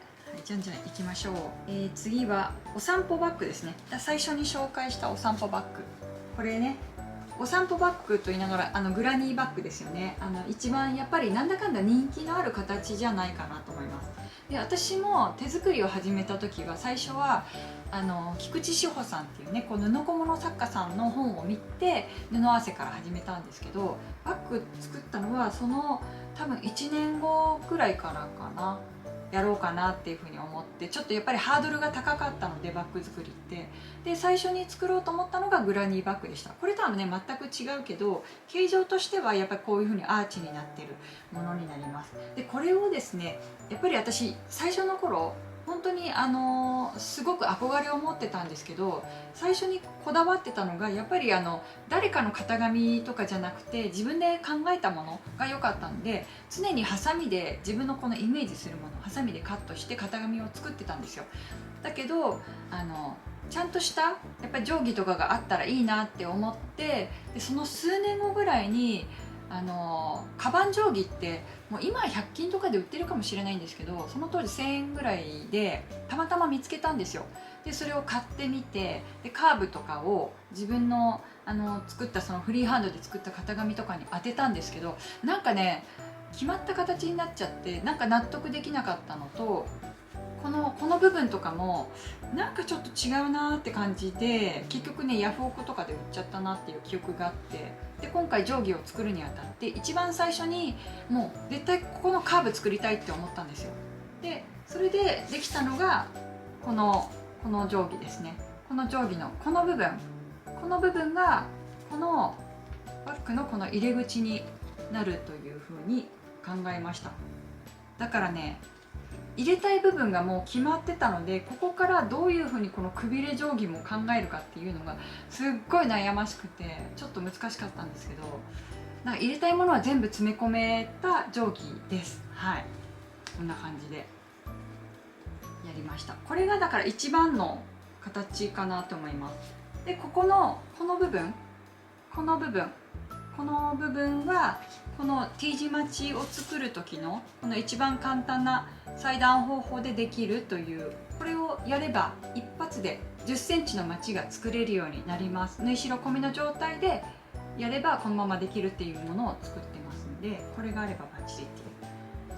じゃんじゃんいきましょう。次はお散歩バッグですね。最初に紹介したお散歩バッグ、これね、お散歩バッグと言いながらグラニーバッグですよね。一番やっぱりなんだかんだ人気のある形じゃないかなと思います。で、私も手作りを始めた時は最初は菊池志保さんっていうね、こう布小物作家さんの本を見て布合わせから始めたんですけど、バッグ作ったのはその多分1年後くらいからかな、やろうかなっていうふうに思って、ちょっとやっぱりハードルが高かったのでバッグ作りって。で、最初に作ろうと思ったのがグラニーバッグでした。これとはね全く違うけど、形状としてはやっぱりこういうふうにアーチになってるものになります。で、これをですね、やっぱり私最初の頃本当にすごく憧れを持ってたんですけど、最初にこだわってたのがやっぱり誰かの型紙とかじゃなくて自分で考えたものが良かったんで、常にハサミで自分のこのイメージするものをハサミでカットして型紙を作ってたんですよ。だけどちゃんとしたやっぱり定規とかがあったらいいなって思って、でその数年後ぐらいにカバン定規ってもう今は100均とかで売ってるかもしれないんですけど、その当時1000円ぐらいでたまたま見つけたんですよ。でそれを買ってみて、でカーブとかを自分の作ったそのフリーハンドで作った型紙とかに当てたんですけど、なんかね決まった形になっちゃってなんか納得できなかったのと、この部分とかもなんかちょっと違うなって感じで、結局ねヤフオクとかで売っちゃったなっていう記憶があって、で今回定規を作るにあたって一番最初にもう絶対ここのカーブ作りたいって思ったんですよ。でそれでできたのがこの定規ですね。この定規のこの部分がこのバッグのこの入れ口になるというふうに考えました。だからね入れたい部分がもう決まってたので、ここからどういうふうにこのくびれ定規も考えるかっていうのがすっごい悩ましくてちょっと難しかったんですけど、なんか入れたいものは全部詰め込めた定規です。はい、こんな感じでやりました。これがだから一番の形かなと思います。でこの部分はこの T 字待ちを作る時のこの一番簡単な裁断方法でできるという、これをやれば一発で10センチの待ちが作れるようになります。縫い代込みの状態でやればこのままできるっていうものを作ってますので、これがあればバッチリってい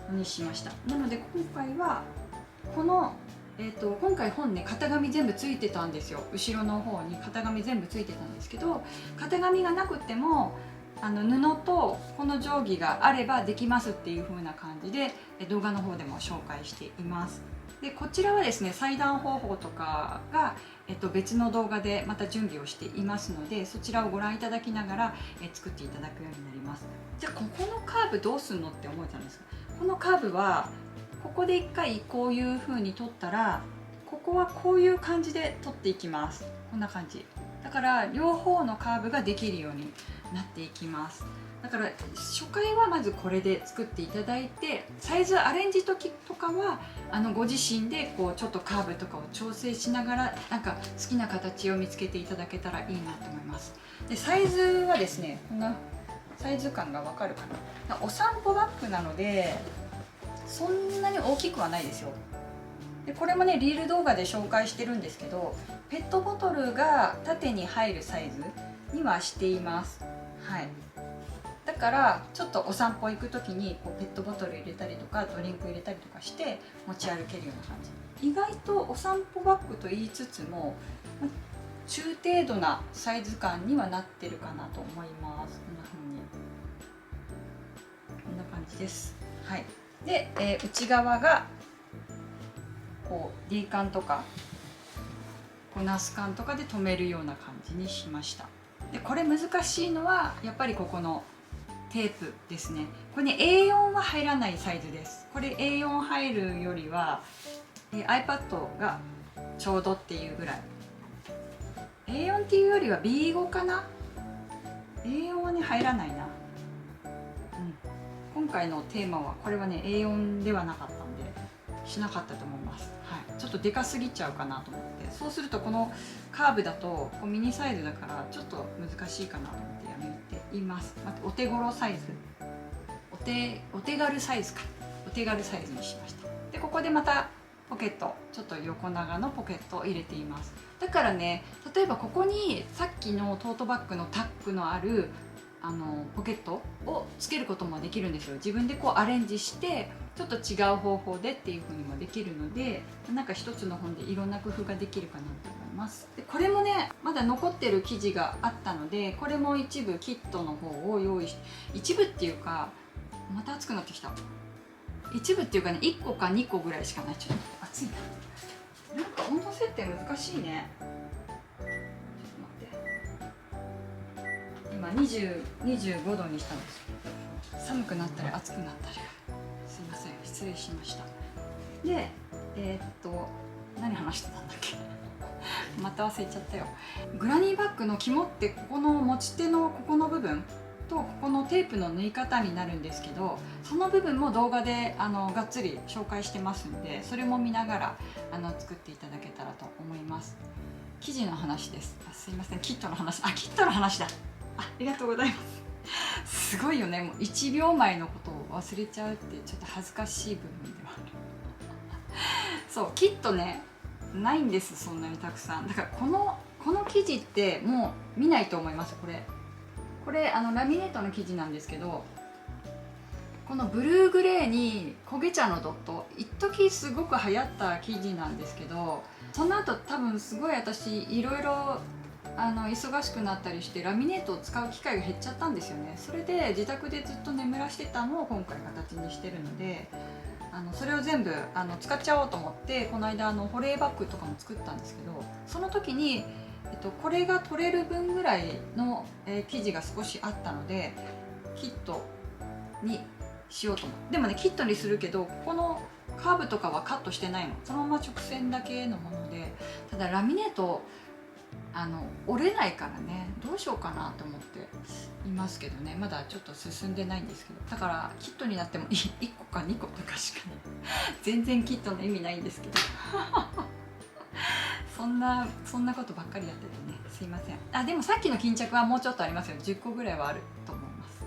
うのにしました。なので今回は今回本ね型紙全部ついてたんですよ。後ろの方に型紙全部ついてたんですけど、型紙がなくても布とこの定規があればできますっていう風な感じで動画の方でも紹介しています。でこちらはですね裁断方法とかが、別の動画でまた準備をしていますので、そちらをご覧いただきながら、作っていただくようになります。じゃあここのカーブどうすんのって思うじゃないですか。このカーブはここで一回こういう風に取ったら、ここはこういう感じで取っていきます。こんな感じだから両方のカーブができるようになっていきます。だから初回はまずこれで作っていただいて、サイズアレンジ時とかはご自身でこうちょっとカーブとかを調整しながらなんか好きな形を見つけていただけたらいいなと思います。でサイズはですね、こんなサイズ感がわかるかな。お散歩バッグなのでそんなに大きくはないですよ。でこれもねリール動画で紹介してるんですけど、ペットボトルが縦に入るサイズにはしています。はい、だからちょっとお散歩行く時にこうペットボトル入れたりとかドリンク入れたりとかして持ち歩けるような感じ。意外とお散歩バッグと言いつつも中程度なサイズ感にはなってるかなと思います。こんな風にこんな感じです。はい、で、内側がこう D カンとかナスカンとかで留めるような感じにしました。でこれ難しいのはやっぱりここのテープですね。これね A4 は入らないサイズです。これ A4 入るよりは、iPad がちょうどっていうぐらい、 A4 っていうよりは B5 かな。A4 はね入らないな。今回のテーマはこれはね A4 ではなかったんでしなかったと思います。はい、ちょっとでかすぎちゃうかなと思って、そうするとこのカーブだとこうミニサイズだからちょっと難しいかなと思ってやめています。待って、お手頃サイズ、お手軽サイズか、お手軽サイズにしました。でここでまたポケット、ちょっと横長のポケットを入れています。だからね、例えばここにさっきのトートバッグのタックのあるポケットをつけることもできるんですよ。自分でこうアレンジしてちょっと違う方法でっていう風にもできるので、なんか一つの本でいろんな工夫ができるかなと思います。でこれもねまだ残ってる生地があったので、これも一部キットの方を用意して、一部っていうかまた熱くなってきた。一部っていうかね、1個か2個ぐらいしかない。ちょっと熱いな。なんか温度設定難しいね。今25度にしたんですけど、寒くなったり暑くなったり、すいません、失礼しました。で何話してたんだっけまた忘れちゃったよ。グラニーバッグの肝ってここの持ち手のここの部分とここのテープの縫い方になるんですけど、その部分も動画でがっつり紹介してますんで、それも見ながら作っていただけたらと思います。生地の話です。すいません、キットの話、キットの話だ。ありがとうございます。すごいよね、もう1秒前のことを忘れちゃうってちょっと恥ずかしい部分ではあるそう、キットねないんです、そんなにたくさん。だからこの生地ってもう見ないと思います。これラミネートの生地なんですけど、このブルーグレーに焦げ茶のドット、一時すごく流行った生地なんですけど、その後多分すごい私いろいろ忙しくなったりしてラミネートを使う機会が減っちゃったんですよね。それで自宅でずっと眠らしてたのを今回形にしてるので、それを全部使っちゃおうと思って、この間保冷バッグとかも作ったんですけど、その時に、これが取れる分ぐらいの、生地が少しあったのでキットにしようと思って。でもね、キットにするけどここのカーブとかはカットしてないの、そのまま直線だけのもので、ただラミネート折れないからね、どうしようかなと思っていますけどね、まだちょっと進んでないんですけど、だからキットになっても1個か2個とかしかね全然キットの意味ないんですけどそんなことばっかりやっててね、すいません。でもさっきの巾着はもうちょっとありますよ。10個ぐらいはあると思います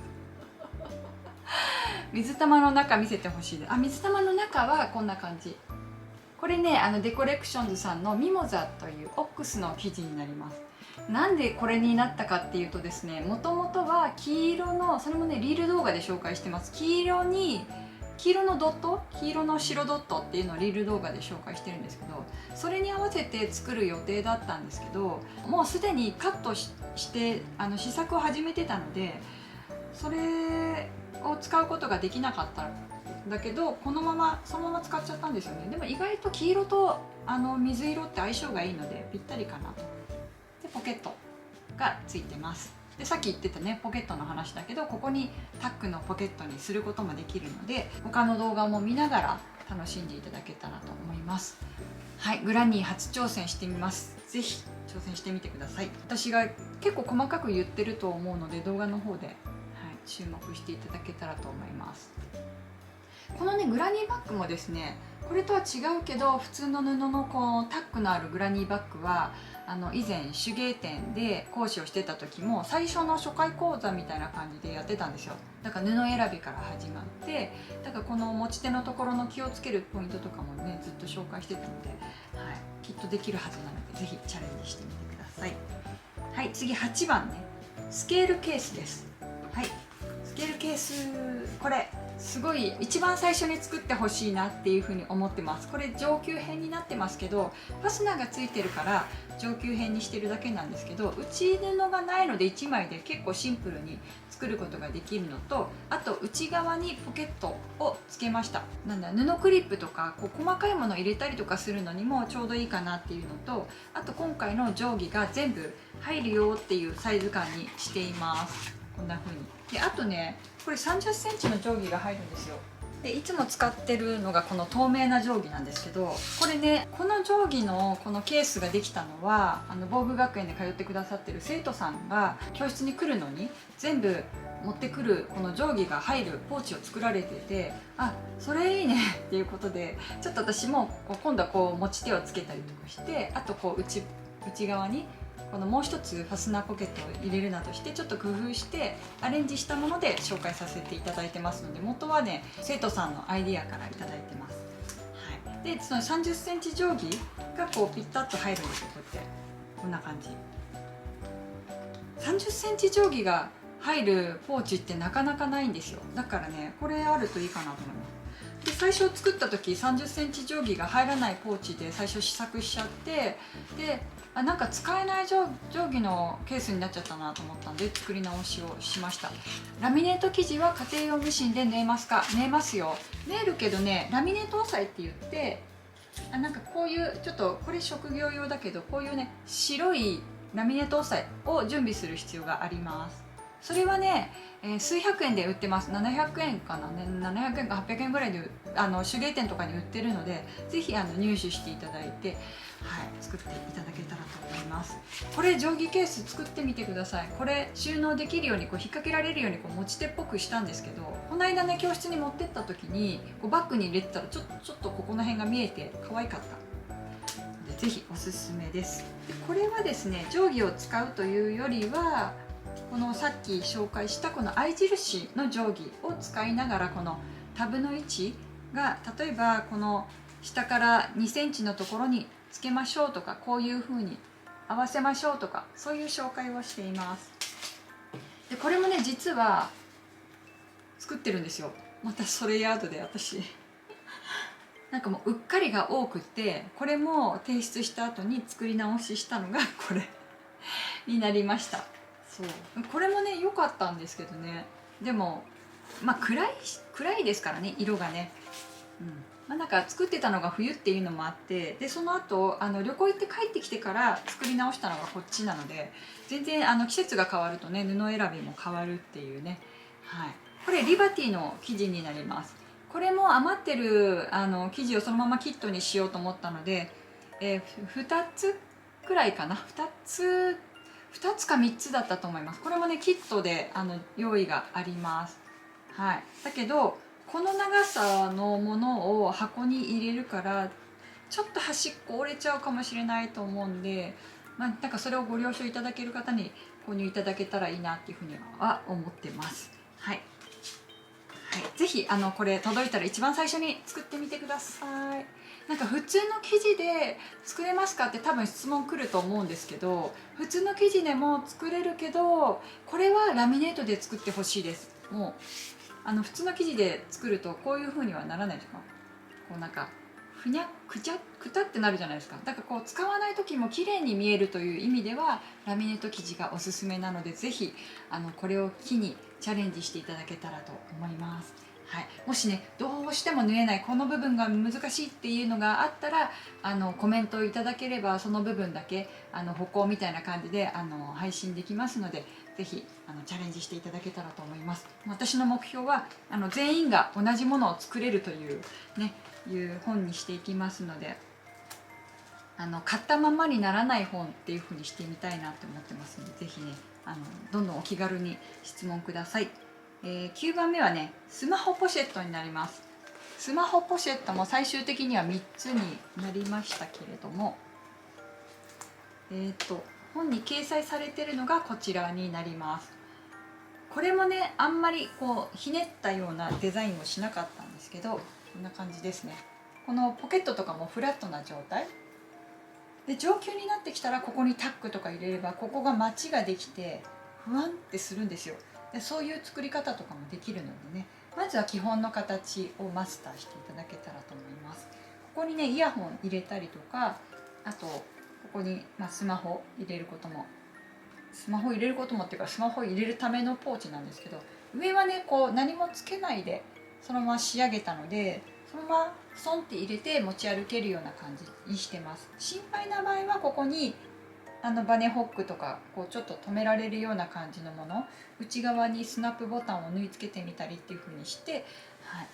水玉の中見せてほしいです。水玉の中はこんな感じ。これねデコレクションズさんのミモザというオックスの生地になります。なんでこれになったかっていうとですね、もともとは黄色の、それもねリール動画で紹介してます。黄色のドット、黄色の白ドットっていうのをリール動画で紹介してるんですけど、それに合わせて作る予定だったんですけど、もうすでにカットして試作を始めてたので、それを使うことができなかっただけど、そのまま使っちゃったんですよね。でも意外と黄色と水色って相性がいいのでぴったりかなと。でポケットがついてます。でさっき言ってたねポケットの話だけど、ここにタックのポケットにすることもできるので、他の動画も見ながら楽しんでいただけたらと思います。はい、グラニー初挑戦してみます。ぜひ挑戦してみてください。私が結構細かく言ってると思うので、動画の方で、注目していただけたらと思います。このねグラニーバッグもですね、これとは違うけど普通の布のこのタックのあるグラニーバッグは以前手芸店で講師をしてた時も最初の初回講座みたいな感じでやってたんですよ。だから布選びから始まって、だからこの持ち手のところの気をつけるポイントとかもねずっと紹介してたので、きっとできるはずなのでぜひチャレンジしてみてください。はい、次8番ね、スケールケースです。はい、スケールケース、これすごい一番最初に作ってほしいなっていうふうに思ってます。これ上級編になってますけど、ファスナーがついてるから上級編にしてるだけなんですけど、内布がないので1枚で結構シンプルに作ることができるのと、あと内側にポケットをつけました。布クリップとかこう細かいものを入れたりとかするのにもちょうどいいかなっていうのと、あと今回の定規が全部入るよっていうサイズ感にしています。こんな風に。であとね、これ30センチの定規が入るんですよ。でいつも使ってるのがこの透明な定規なんですけど、これね、この定規のこのケースができたのは防具学園で通ってくださってる生徒さんが教室に来るのに全部持ってくるこの定規が入るポーチを作られてて、あ、それいいねっていうことで、ちょっと私も今度はこう持ち手をつけたりとかして、あとこう内側にこのもう一つファスナーポケットを入れるなどしてちょっと工夫してアレンジしたもので紹介させていただいてますので、元はね生徒さんのアイディアからいただいてます。はい、でその30センチ定規がこうピッタッと入るんですよ。こうやってこんな感じ。30センチ定規が入るポーチってなかなかないんですよ。だからね、これあるといいかなと思います。で最初作った時30センチ定規が入らないポーチで最初試作しちゃって、でなんか使えない定規のケースになっちゃったなと思ったんで作り直しをしました。ラミネート生地は家庭用ミシンで縫えますか？縫えますよ。縫えるけどね、ラミネート押さえって言って、なんかこういうちょっとこれ職業用だけど、こういうね白いラミネート押さえを準備する必要があります。それはね、数百円で売ってます。700円かな、700円か800円ぐらいで手芸店とかに売ってるので、ぜひ入手していただいて、はい、作っていただけたらと思います。これ定規ケース作ってみてください。これ収納できるようにこう引っ掛けられるようにこう持ち手っぽくしたんですけど、この間ね教室に持ってった時にこうバッグに入れてたらちょっとここの辺が見えて可愛かったので、ぜひおすすめです。でこれはですね、定規を使うというよりはこのさっき紹介したこの合印の定規を使いながら、このタブの位置が例えばこの下から2センチのところにつけましょうとか、こういう風に合わせましょうとか、そういう紹介をしています。でこれもね実は作ってるんですよ。またそれヤードで私なんかもううっかりが多くて、これも提出した後に作り直ししたのがこれになりました。そうこれもね良かったんですけどね、でもまあ暗いですからね、色がね。なんか作ってたのが冬っていうのもあって、でその後旅行行って帰ってきてから作り直したのがこっちなので、全然季節が変わるとね布選びも変わるっていうね。はい、これリバティの生地になります。これも余ってる生地をそのままキットにしようと思ったので、2つくらいかな、2つか3つだったと思います。これもねキットで用意があります。はい、だけどこの長さのものを箱に入れるからちょっと端っこ折れちゃうかもしれないと思うんで、なんかそれをご了承いただける方に購入いただけたらいいなっていうふうには思ってます。はい、ぜひこれ届いたら一番最初に作ってみてください。なんか普通の生地で作れますかって多分質問来ると思うんですけど、普通の生地でも作れるけど、これはラミネートで作ってほしいです。もう普通の生地で作るとこういう風にはならないですか。こうなんかふにゃくちゃくたってなるじゃないですか。だからこう使わない時も綺麗に見えるという意味ではラミネート生地がおすすめなので、ぜひこれを機にチャレンジしていただけたらと思います。はい、もしねどうしても縫えない、この部分が難しいっていうのがあったらコメントをいただければその部分だけ歩行みたいな感じで配信できますので、ぜひチャレンジしていただけたらと思います。私の目標は全員が同じものを作れるというねいう本にしていきますので、買ったままにならない本っていう風にしてみたいなって思ってますので、ぜひねどんどんお気軽に質問ください。9番目はねスマホポシェットになります。スマホポシェットも最終的には3つになりましたけれども、本に掲載されているのがこちらになります。これもねあんまりこうひねったようなデザインをしなかったんですけど、こんな感じですね。このポケットとかもフラットな状態で、上級になってきたらここにタックとか入れればここがマチができて不安ってするんですよ。でそういう作り方とかもできるのでね、まずは基本の形をマスターしていただけたらと思います。ここにねイヤホン入れたりとか、あとここに、スマホ入れることもっていうかスマホ入れるためのポーチなんですけど、上はねこう何もつけないでそのまま仕上げたので、そのままソンって入れて持ち歩けるような感じにしてます。心配な場合はここにバネホックとかこうちょっと止められるような感じのもの、内側にスナップボタンを縫い付けてみたりっていう風にして、はい、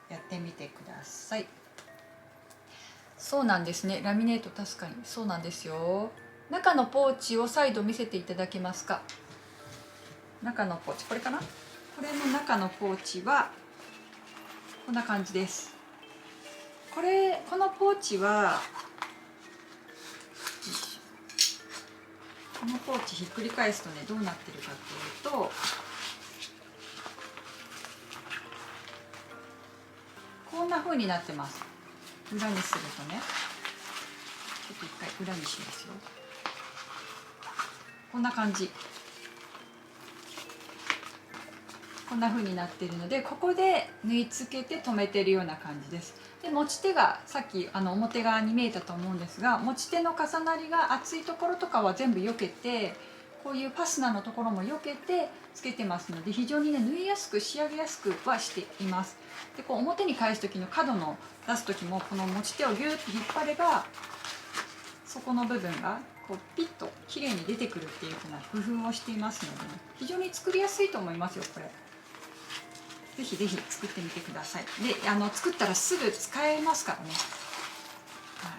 やってみてください。そうなんですね、ラミネート確かにそうなんですよ。中のポーチを再度見せていただけますか。中のポーチ、これかな。これの中のポーチはこんな感じです。このポーチはこのポーチひっくり返すとね、どうなってるかっていうと、こんな風になってます。裏にするとね、ちょっと一回裏にしますよ。こんな感じ、こんな風になっているので、ここで縫い付けて留めてるような感じです。で、持ち手がさっき表側に見えたと思うんですが、持ち手の重なりが厚いところとかは全部避けて、こういうファスナーのところも避けてつけてますので、非常にね、縫いやすく仕上げやすくはしています。で、こう表に返す時の角の出す時も、この持ち手をギューッと引っ張れば、そこの部分がこうピッと綺麗に出てくるっていう風な工夫をしていますので、ね、非常に作りやすいと思いますよ、これ。ぜひぜひ作ってみてください。で、作ったらすぐ使えますからね。は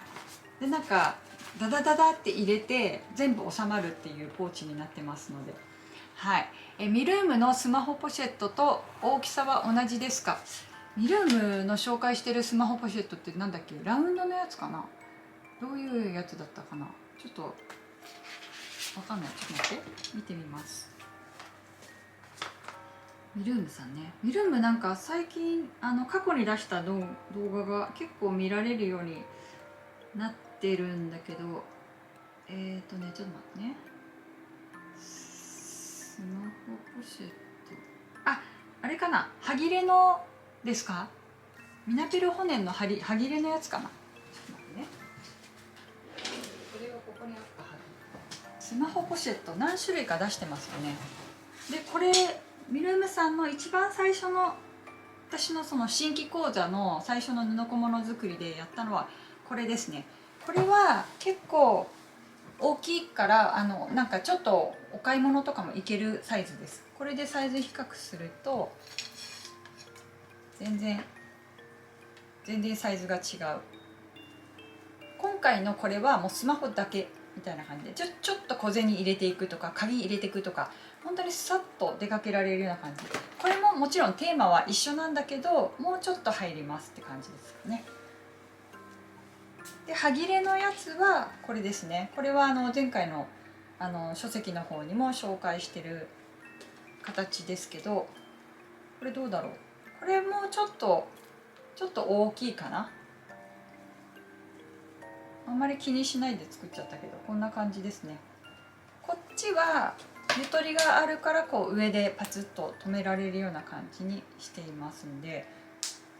い、で、なんかダダダダって入れて全部収まるっていうポーチになってますので、はい。ミルームのスマホポシェットと大きさは同じですか。ミルームの紹介してるスマホポシェットってなんだっけ、ラウンドのやつかな。どういうやつだったかな。ちょっとわかんない。ちょっと待って、見てみます。ミルームさんね、ミルームなんか最近過去に出した動画が結構見られるようになってるんだけど、ちょっと待ってね。スマホポシェット、あれかな、歯切れのですか。ミナペルホネンの歯切れのやつかな。ちょっと待ってね、これはここにあったはず。スマホポシェット何種類か出してますよね。で、これミルームさんの一番最初の、私のその新規講座の最初の布小物作りでやったのはこれですね。これは結構大きいから、なんかちょっとお買い物とかもいけるサイズです。これでサイズ比較すると全然サイズが違う。今回のこれはもうスマホだけみたいな感じで、ちょっと小銭入れていくとか鍵入れていくとか、本当にさっと出かけられるような感じ。これももちろんテーマは一緒なんだけど、もうちょっと入りますって感じですかね。で、歯切れのやつはこれですね。これは前回の書籍の方にも紹介してる形ですけど、これどうだろう。これもちょっと大きいかな。あんまり気にしないで作っちゃったけど、こんな感じですね。こっちはゆとりがあるから、こう上でパツッと留められるような感じにしていますんで、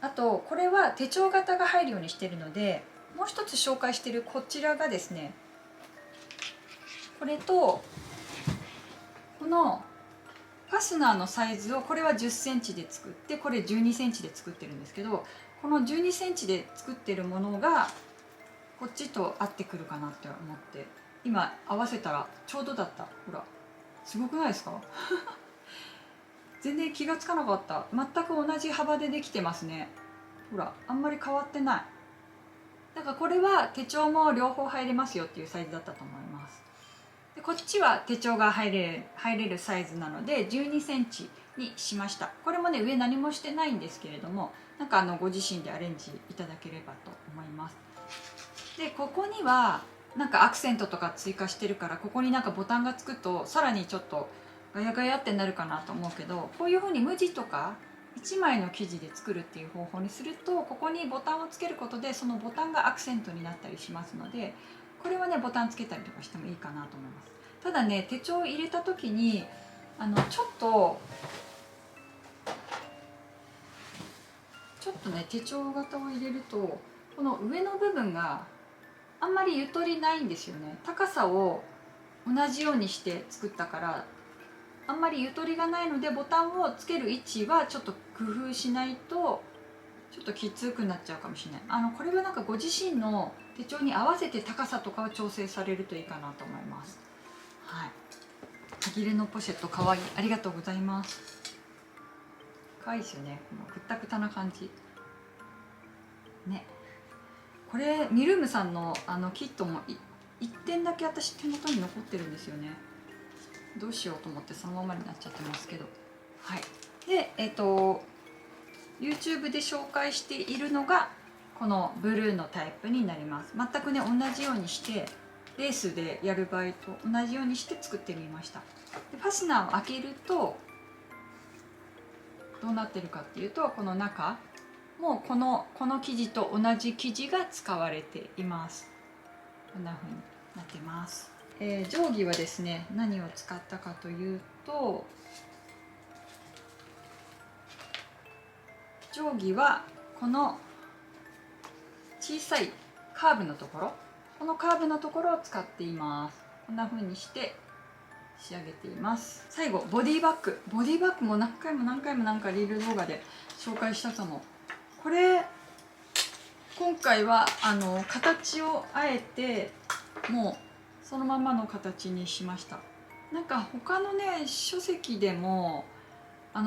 あとこれは手帳型が入るようにしてるので、もう一つ紹介しているこちらがですね、これとこのファスナーのサイズを、これは10センチで作って、これ12センチで作ってるんですけど、この12センチで作ってるものがこっちと合ってくるかなって思って、今合わせたらちょうどだった。ほら、すごくないですか全然気がつかなかった。全く同じ幅でできてますね。ほら、あんまり変わってない。だからこれは手帳も両方入れますよっていうサイズだったと思います。で、こっちは手帳が入れるサイズなので12センチにしました。これもね、上何もしてないんですけれども、なんかご自身でアレンジいただければと思います。で、ここにはなんかアクセントとか追加してるから、ここになんかボタンがつくとさらにちょっとガヤガヤってなるかなと思うけど、こういうふうに無地とか1枚の生地で作るっていう方法にすると、ここにボタンをつけることでそのボタンがアクセントになったりしますので、これはね、ボタンつけたりとかしてもいいかなと思います。ただね、手帳を入れた時にちょっとね、手帳型を入れるとこの上の部分があんまりゆとりないんですよね。高さを同じようにして作ったからあんまりゆとりがないので、ボタンをつける位置はちょっと工夫しないとちょっときつくなっちゃうかもしれない。これはなんかご自身の手帳に合わせて高さとかを調整されるといいかなと思います。はい。歯切れのポシェットかわいい。ありがとうございます。かわいいですよね。このくったくたな感じ。ね。これミルームさんのキットも1点だけ私手元に残ってるんですよね。どうしようと思ってそのままになっちゃってますけど。はい。でYouTube で紹介しているのがこのブルーのタイプになります。全くね同じようにしてレースでやる場合と同じようにして作ってみました。でファスナーを開けるとどうなってるかっていうと、この中もうこの生地と同じ生地が使われています。こんな風になってます。定規はですね、何を使ったかというと、定規はこの小さいカーブのところ、このカーブのところを使っています。こんな風にして仕上げています。最後ボディバッグ。ボディバッグも何回もなんかリール動画で紹介したかも。これ今回は形をあえてもうそのままの形にしました。なんか他のね書籍でも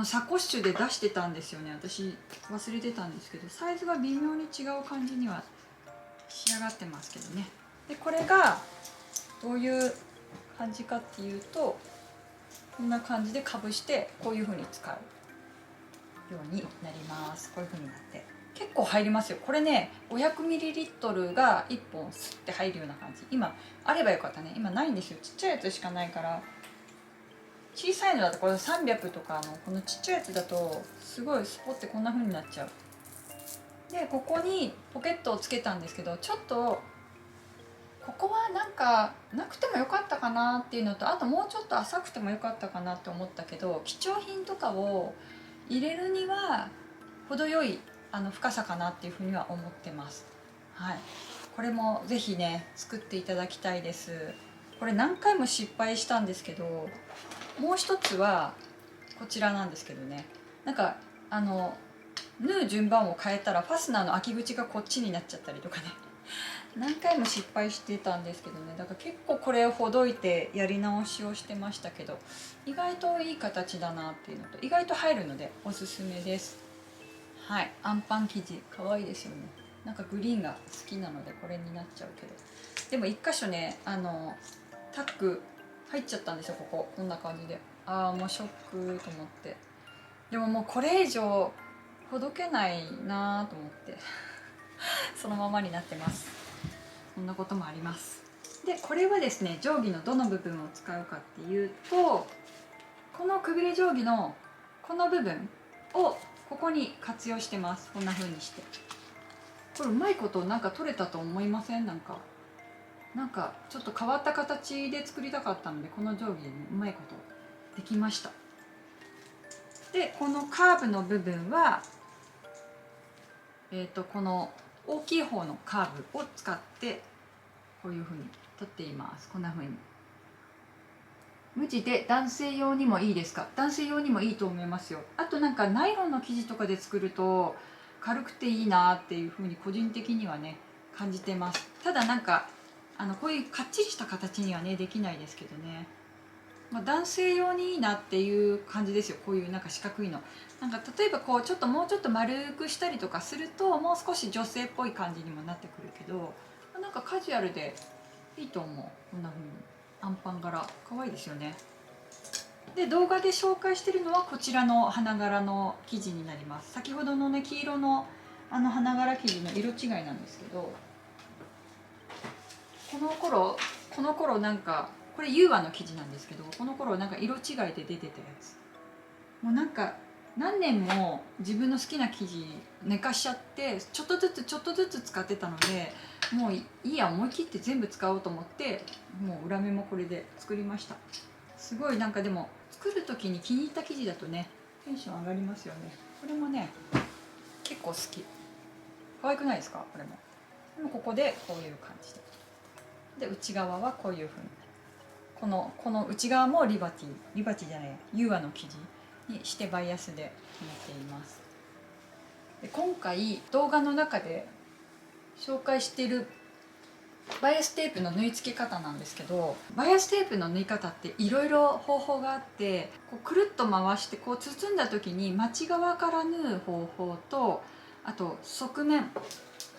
サコッシュで出してたんですよね。私忘れてたんですけど、サイズが微妙に違う感じには仕上がってますけどね。でこれがどういう感じかっていうと、こんな感じでかぶしてこういう風に使うようになります。こういう風になって結構入りますよ。これね 500ml が1本スッて入るような感じ。今あればよかったね。今ないんですよ。ちっちゃいやつしかないから。小さいのだとこれ300とかこのちっちゃいやつだとすごいスポってこんな風になっちゃう。でここにポケットをつけたんですけど、ちょっとここはなんかなくてもよかったかなっていうのと、あともうちょっと浅くてもよかったかなって思ったけど、貴重品とかを入れるには程よい深さかなっていうふうには思ってます。はい、これもぜひね作っていただきたいです。これ何回も失敗したんですけど、もう一つはこちらなんですけどね、なんか縫う順番を変えたらファスナーの開き口がこっちになっちゃったりとかね何回も失敗してたんですけどね。だから結構これをほどいてやり直しをしてましたけど、意外といい形だなっていうのと、意外と入るのでおすすめです。はい、アンパン生地可愛いですよね。なんかグリーンが好きなのでこれになっちゃうけど、でも一箇所ねタック入っちゃったんですよ。こんな感じで、ああもうショックと思って。でももうこれ以上ほどけないなと思ってそのままになってます。そんなこともあります。でこれはですね、定規のどの部分を使うかっていうと、このくびれ定規のこの部分をここに活用してます。こんな風にして。これうまいことなんか取れたと思いません？なんかちょっと変わった形で作りたかったので、この定規でねうまいことできました。でこのカーブの部分はこの大きい方のカーブを使ってこういう風に取っています。こんな風に。無地で男性用にもいいですか？男性用にもいいと思いますよ。あとなんかナイロンの生地とかで作ると軽くていいなっていう風に個人的にはね感じてます。ただなんかこういうかっちりした形にはねできないですけどね、まあ、男性用にいいなっていう感じですよ。こういうなんか四角いの、なんか例えばこうもうちょっと丸くしたりとかするともう少し女性っぽい感じにもなってくるけど、なんかカジュアルでいいと思う。こんな風にアンパン柄可愛いですよね。で動画で紹介してるのはこちらの花柄の生地になります。先ほどのね黄色の花柄生地の色違いなんですけど、この頃なんかこれユーワの生地なんですけど、この頃なんか色違いで出てたやつ、もうなんか何年も自分の好きな生地寝かしちゃって、ちょっとずつ使ってたので、もういいや思い切って全部使おうと思って、もう裏目もこれで作りました。すごいなんかでも作る時に気に入った生地だとねテンション上がりますよね。これもね結構好き。可愛くないですか？これも。でもここでこういう感じで内側はこういう風に、この内側もリバティじゃないユーアの生地にしてバイアスで留めています。で今回動画の中で紹介しているバイアステープの縫い付け方なんですけど、バイアステープの縫い方っていろいろ方法があって、こうくるっと回してこう包んだ時に内側から縫う方法と、あと側面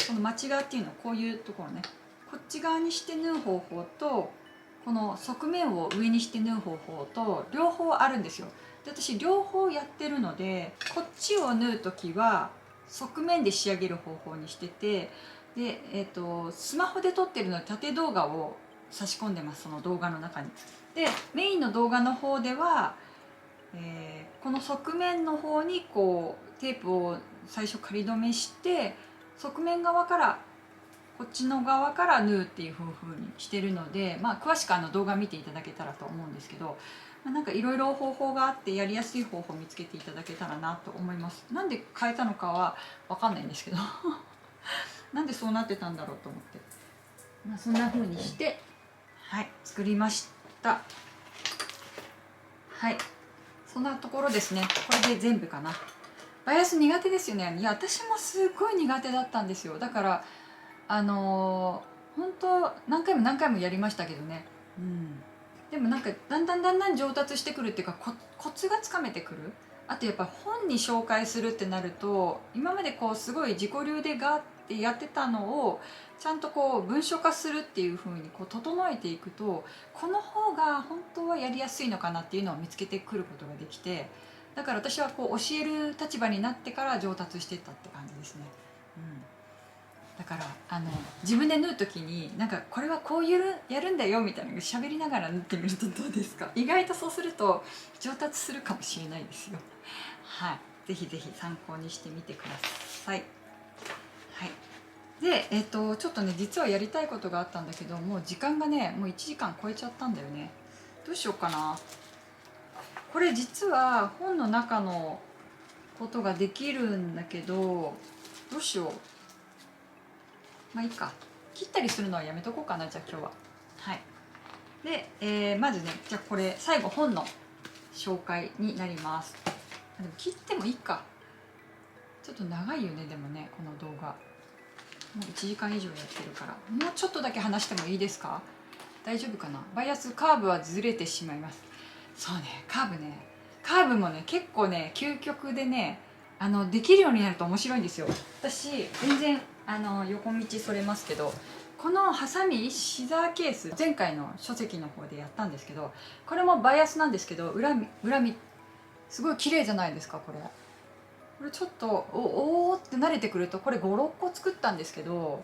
この町側っていうのはこういうところね、こっち側にして縫う方法とこの側面を上にして縫う方法と両方あるんですよ。で私両方やってるので、こっちを縫う時は側面で仕上げる方法にしてて、で、スマホで撮ってるので縦動画を差し込んでます、その動画の中に。でメインの動画の方では、この側面の方にこうテープを最初仮止めして、側面側からこっちの側から縫うっていう風にしてるので、詳しく動画見ていただけたらと思うんですけど、なんかいろいろ方法があってやりやすい方法を見つけていただけたらなと思います。なんで変えたのかは分かんないんですけどなんでそうなってたんだろうと思って、そんな風にして作りました。そんなところですね。これで全部かな。バイアス苦手ですよね。いや私もすごい苦手だったんですよ。だから本当何回も何回もやりましたけどね。でもなんかだんだん上達してくるっていうか、コツがつかめてくる。あとやっぱ本に紹介するってなると、今までこうすごい自己流でガーってやってたのをちゃんとこう文書化するっていう風にこう整えていくと、この方が本当はやりやすいのかなっていうのを見つけてくることができて、だから私はこう教える立場になってから上達していったって感じですね。だから自分で縫う時になんかこれはこうやるんだよみたいなの喋りながら縫ってみるとどうですか？意外とそうすると上達するかもしれないですよ。ぜひぜひ参考にしてみてください。でちょっとね実はやりたいことがあったんだけど、もう時間がねもう1時間超えちゃったんだよね。どうしようかな。これ実は本の中のことができるんだけど、どうしよう。いいか、切ったりするのはやめとこうかな、じゃあ今日は。で、まずね、じゃあこれ最後本の紹介になります。でも切ってもいいか、ちょっと長いよね。でもねこの動画もう1時間以上やってるから、もうちょっとだけ話してもいいですか？大丈夫かな。バイアスカーブはずれてしまいます。そうね、カーブもね結構ね究極でね、できるようになると面白いんですよ。私全然横道それますけど、このハサミシザーケース前回の書籍の方でやったんですけど、これもバイアスなんですけど、裏見すごい綺麗じゃないですか。これちょっとおーって慣れてくると、これ56個作ったんですけど、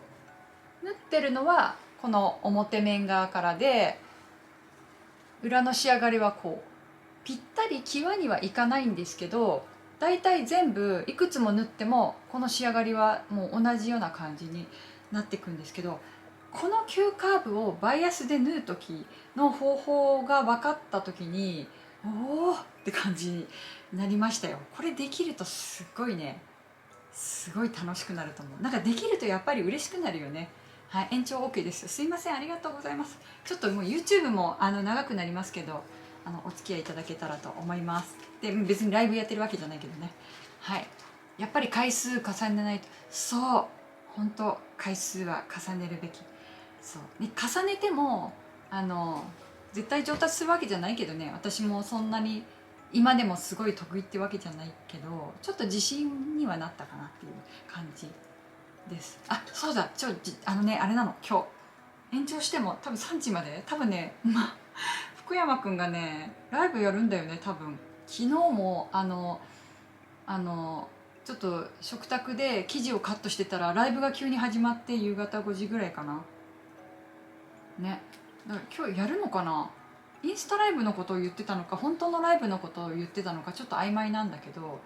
縫ってるのはこの表面側からで、裏の仕上がりはこうぴったり際にはいかないんですけど、だいたい全部いくつも縫ってもこの仕上がりはもう同じような感じになっていくんですけど、この急カーブをバイアスで縫う時の方法が分かった時に、おおって感じになりましたよ。これできるとすごいね、すごい楽しくなると思う。なんかできるとやっぱり嬉しくなるよね。延長 OK ですよ。すいません、ありがとうございます。ちょっともう YouTube も長くなりますけど、お付き合いいただけたらと思います。で別にライブやってるわけじゃないけどね。やっぱり回数重ねないと、そう本当回数は重ねるべき。そうね、重ねても絶対上達するわけじゃないけどね、私もそんなに今でもすごい得意ってわけじゃないけど、ちょっと自信にはなったかなっていう感じです。そうだ、あれなの、今日延長しても多分3時まで、多分ね福山くんがねライブやるんだよね多分。昨日もちょっと食卓で生地をカットしてたらライブが急に始まって、夕方5時ぐらいかなね。だから今日やるのかな。インスタライブのことを言ってたのか本当のライブのことを言ってたのかちょっと曖昧なんだけど、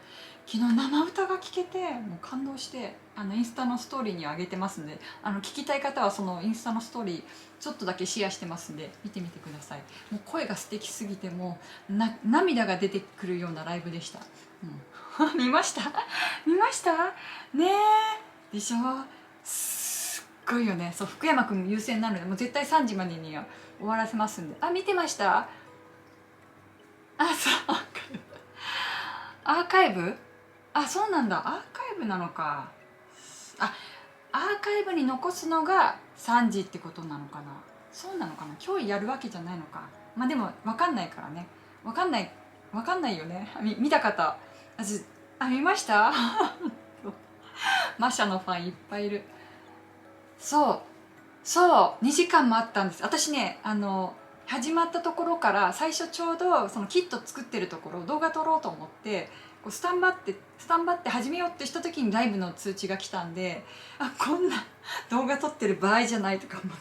昨日生歌が聴けてもう感動して、インスタのストーリーに上げてますんで、聞きたい方はそのインスタのストーリーちょっとだけシェアしてますんで見てみてください。もう声が素敵すぎて、もう涙が出てくるようなライブでした。見ました見ましたねえでしょ。すっごいよね。そう、福山君優先なのでもう絶対3時までには終わらせますんで。見てました。そうアーカイブ。そうなんだ、アーカイブなのか。アーカイブに残すのが3時ってことなのかな。そうなのかな。今日やるわけじゃないのか。でも分かんないからね。分かんないよね。見た方見ましたマシャのファンいっぱいいる。そう2時間もあったんです。私ね始まったところから最初ちょうどそのキット作ってるところを動画撮ろうと思ってこうスタンバって始めようってした時にライブの通知が来たんで、こんな動画撮ってる場合じゃないとか思っ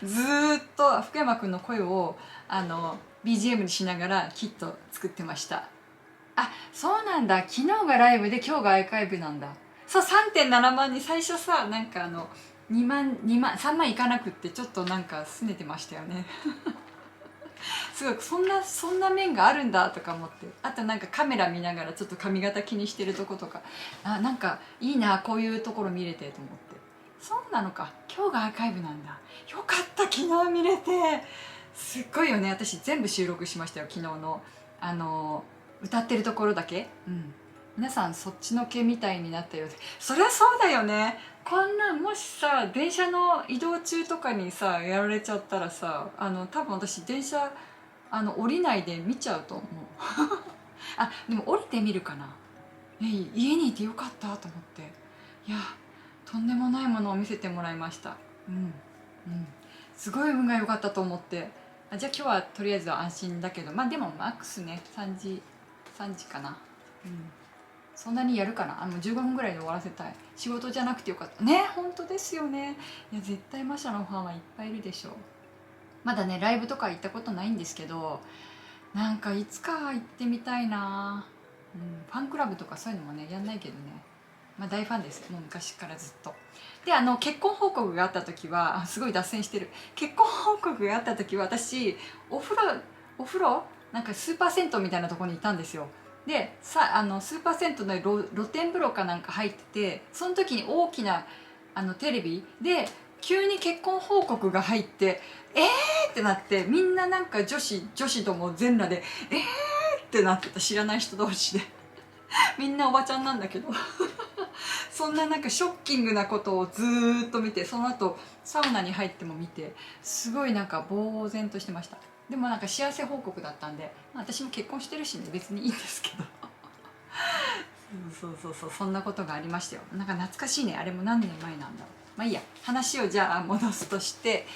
てずーっと福山くんの声をBGM にしながらキット作ってました。そうなんだ、昨日がライブで今日がアーカイブなんだ。そう、3.7 万に最初さ、なんか2万3万いかなくってちょっとなんか拗ねてましたよねすごいそんな面があるんだとか思って、あとなんかカメラ見ながらちょっと髪型気にしてるとことか、なんかいいなこういうところ見れてと思って。そうなのか、今日がアーカイブなんだ。よかった、昨日見れて。すっごいよね。私全部収録しましたよ、昨日の歌ってるところだけ。皆さんそっちのけみたいになったようで、そりゃそうだよね。こんなもしさ電車の移動中とかにさやられちゃったらさ、多分私電車降りないで見ちゃうと思うでも降りてみるかな。家にいてよかったと思って、いやとんでもないものを見せてもらいました。すごい運が良かったと思って、じゃあ今日はとりあえずは安心だけど、でもマックスね3時かな。そんなにやるかな。15分ぐらいで終わらせたい。仕事じゃなくてよかったね。本当ですよね。いや絶対マシャのファンはいっぱいいるでしょう。まだねライブとか行ったことないんですけど、なんかいつか行ってみたいな。ファンクラブとかそういうのもねやんないけどね、大ファンです。もう昔からずっと。で結婚報告があった時はすごい脱線してる。結婚報告があった時は私お風呂なんかスーパー銭湯みたいなところにいたんですよ。でスーパー銭湯の露天風呂かなんか入ってて、その時に大きなテレビで急に結婚報告が入ってってなって、みんななんか女子ども全裸でってなってた。知らない人同士でみんなおばちゃんなんだけどそんななんかショッキングなことをずーっと見て、その後サウナに入っても見て、すごいなんか呆然としてました。でもなんか幸せ報告だったんで、私も結婚してるしね別にいいんですけどそうそんなことがありましたよ。なんか懐かしいね。あれも何年前なんだろう。いいや、話をじゃあ戻すとして、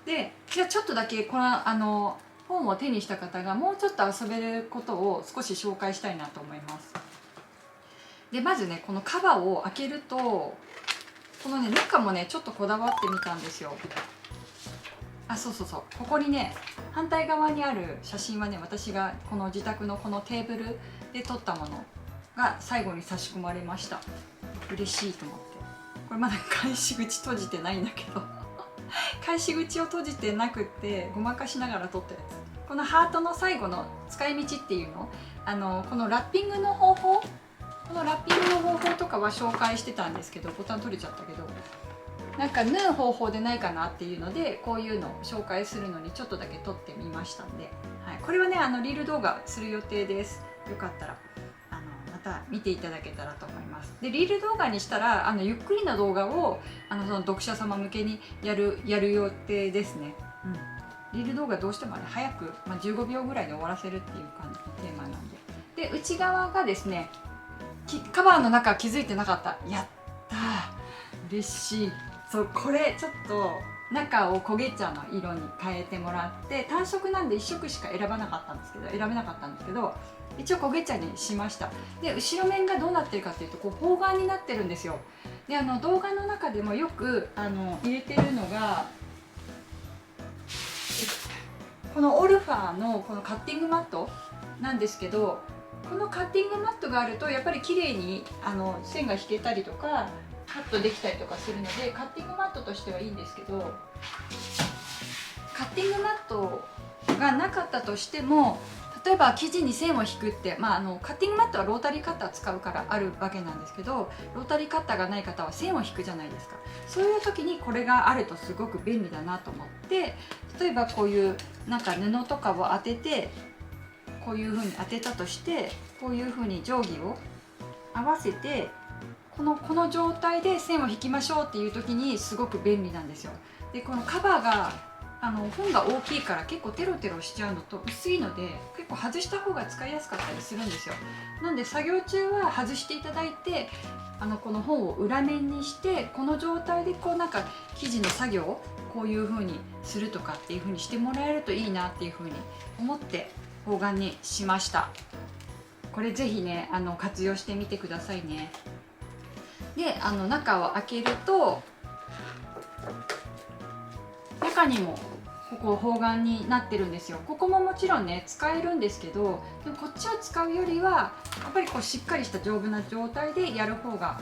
でじゃあちょっとだけこの本を手にした方がもうちょっと遊べることを少し紹介したいなと思います。でまずねこのカバーを開けると、このね中もねちょっとこだわってみたんですよ。そうここにね反対側にある写真はね、私がこの自宅のこのテーブルで撮ったものが最後に差し込まれました。嬉しいと思って。これまだ返し口閉じてないんだけど返し口を閉じてなくってごまかしながら撮ったやつ。このハートの最後の使い道っていうの、このラッピングの方法、このラッピングの方法とかは紹介してたんですけど、ボタン取れちゃったけど、なんか縫う方法でないかなっていうので、こういうのを紹介するのにちょっとだけ撮ってみましたんで、これはねリール動画する予定です。よかったらまた見ていただけたらと思います。でリール動画にしたらゆっくりな動画をその読者様向けにやる予定ですね。リール動画どうしても早く、15秒ぐらいで終わらせるっていう感じのテーマなんで。で内側がですね、カバーの中気づいてなかった。やったー、嬉しい。そうこれちょっと中を焦げ茶の色に変えてもらって、単色なんで1色しか選べなかったんですけど一応焦げ茶にしました。で後ろ面がどうなってるかっていうと、こう方眼になってるんですよ。で動画の中でもよく入れてるのがこのオルファーのこのカッティングマットなんですけど、このカッティングマットがあるとやっぱり綺麗に線が引けたりとかカットできたりとかするので、カッティングマットとしてはいいんですけど、カッティングマットがなかったとしても、例えば生地に線を引くって、カッティングマットはロータリーカッター使うからあるわけなんですけど、ロータリーカッターがない方は線を引くじゃないですか。そういう時にこれがあるとすごく便利だなと思って、例えばこういうなんか布とかを当てて、こういう風に当てたとして、こういう風に定規を合わせてこの状態で線を引きましょうっていう時にすごく便利なんですよ。でこのカバーが本が大きいから結構テロテロしちゃうのと薄いので結構外した方が使いやすかったりするんですよ。なんで作業中は外していただいてこの本を裏面にしてこの状態でこうなんか生地の作業をこういう風にするとかっていう風にしてもらえるといいなっていう風に思って方眼にしました。これぜひね活用してみてくださいね。で中を開けると中にもここ方眼になってるんですよ。ここももちろんね使えるんですけど、でもこっちを使うよりはやっぱりこうしっかりした丈夫な状態でやる方が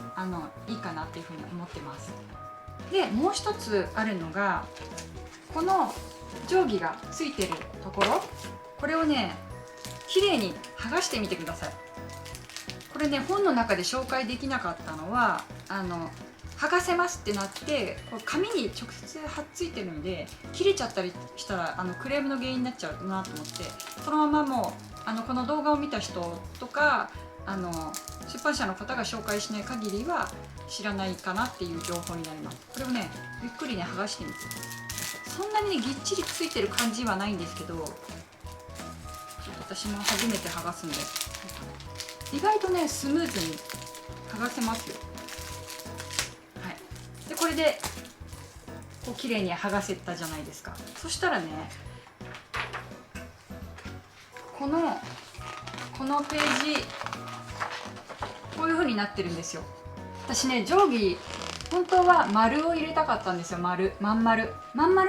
いいかなっていうふうに思ってます。でもう一つあるのがこの定規がついてるところ、これをね綺麗に剥がしてみてください。これね本の中で紹介できなかったのは剥がせますってなってこう紙に直接貼っついてるので切れちゃったりしたらクレームの原因になっちゃうなと思って、そのままもうこの動画を見た人とか出版社の方が紹介しない限りは知らないかなっていう情報になります。これをねゆっくりね剥がしてみて、そんなにねぎっちりついてる感じはないんですけど、ちょっと私も初めて剥がすんで意外とねスムーズに剥がせますよ。でこれでこう綺麗に剥がせたじゃないですか。そしたらねこのページこういう風になってるんですよ。私ね定規本当は丸を入れたかったんですよ。まん丸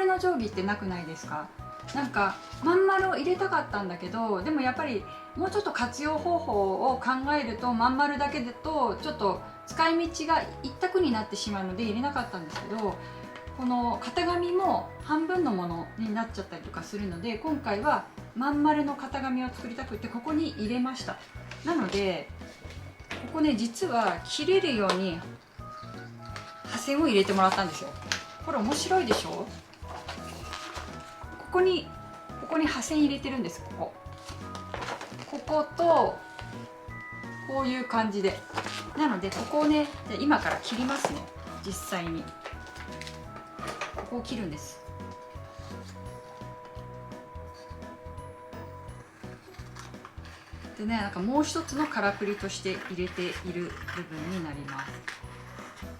の定規ってなくないですか？なんかまん丸を入れたかったんだけど、でもやっぱりもうちょっと活用方法を考えるとまん丸だけだとちょっと使い道が一択になってしまうので入れなかったんですけど、この型紙も半分のものになっちゃったりとかするので今回はまん丸の型紙を作りたくってここに入れました。なのでここね実は切れるように破線を入れてもらったんですよ。これ面白いでしょ？ここに破線入れてるんです。こことこういう感じで、なのでここをね今から切りますね。実際にここを切るんです。でねなんかもう一つのからくりとして入れている部分になります。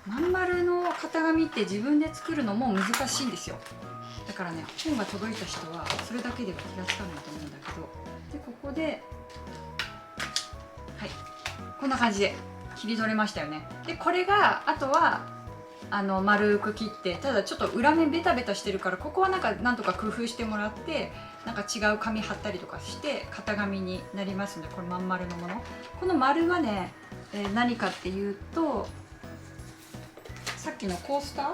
まん丸の型紙って自分で作るのも難しいんですよ。だからね本が届いた人はそれだけでは気がつかないと思うんだけど、でここではいこんな感じで切り取れましたよね。でこれがあとは丸く切って、ただちょっと裏面ベタベタしてるからここはなんとか工夫してもらってなんか違う紙貼ったりとかして型紙になりますので、これまん丸のもの。この丸はね、何かっていうとさっきのコースター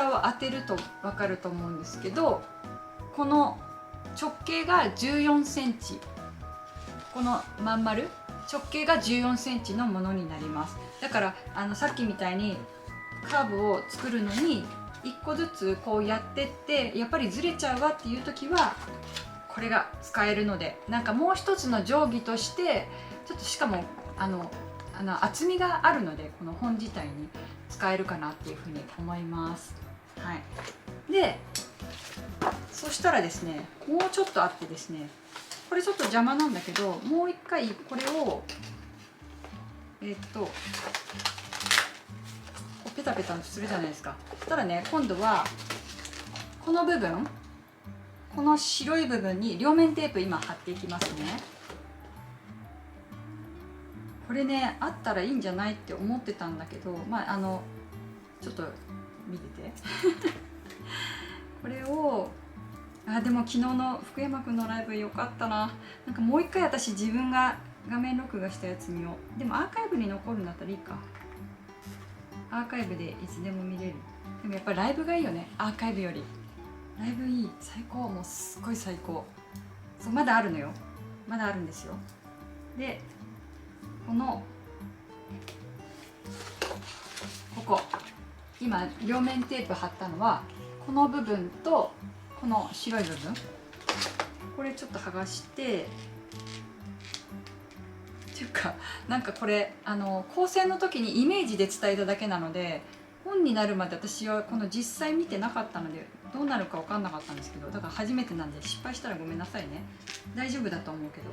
を当てると分かると思うんですけど、この直径が14センチ、このまん丸直径が14センチのものになります。だからさっきみたいにカーブを作るのに1個ずつこうやってってやっぱりずれちゃうわっていう時はこれが使えるので、なんかもう一つの定規としてちょっとしかも厚みがあるのでこの本自体に使えるかなっていうふうに思います。はい、でそしたらですねもうちょっとあってですね、これちょっと邪魔なんだけどもう一回これをペタペタするじゃないですか。そしたらね今度はこの部分、この白い部分に両面テープ今貼っていきますね。これねあったらいいんじゃないって思ってたんだけど、ちょっと見ててこれをでも昨日の福山くんのライブ良かったな。なんかもう一回私自分が画面録画したやつ見よう。でもアーカイブに残るんだったらいいか。アーカイブでいつでも見れる。でもやっぱりライブがいいよね、アーカイブより。ライブいい、最高、もうすっごい最高。そうまだあるのよ、まだあるんですよ。でここ今両面テープ貼ったのはこの部分とこの白い部分、これちょっと剥がしてっていうかなんかこれ光線の時にイメージで伝えただけなので本になるまで私はこの実際見てなかったのでどうなるか分かんなかったんですけど、だから初めてなんで失敗したらごめんなさいね。大丈夫だと思うけど。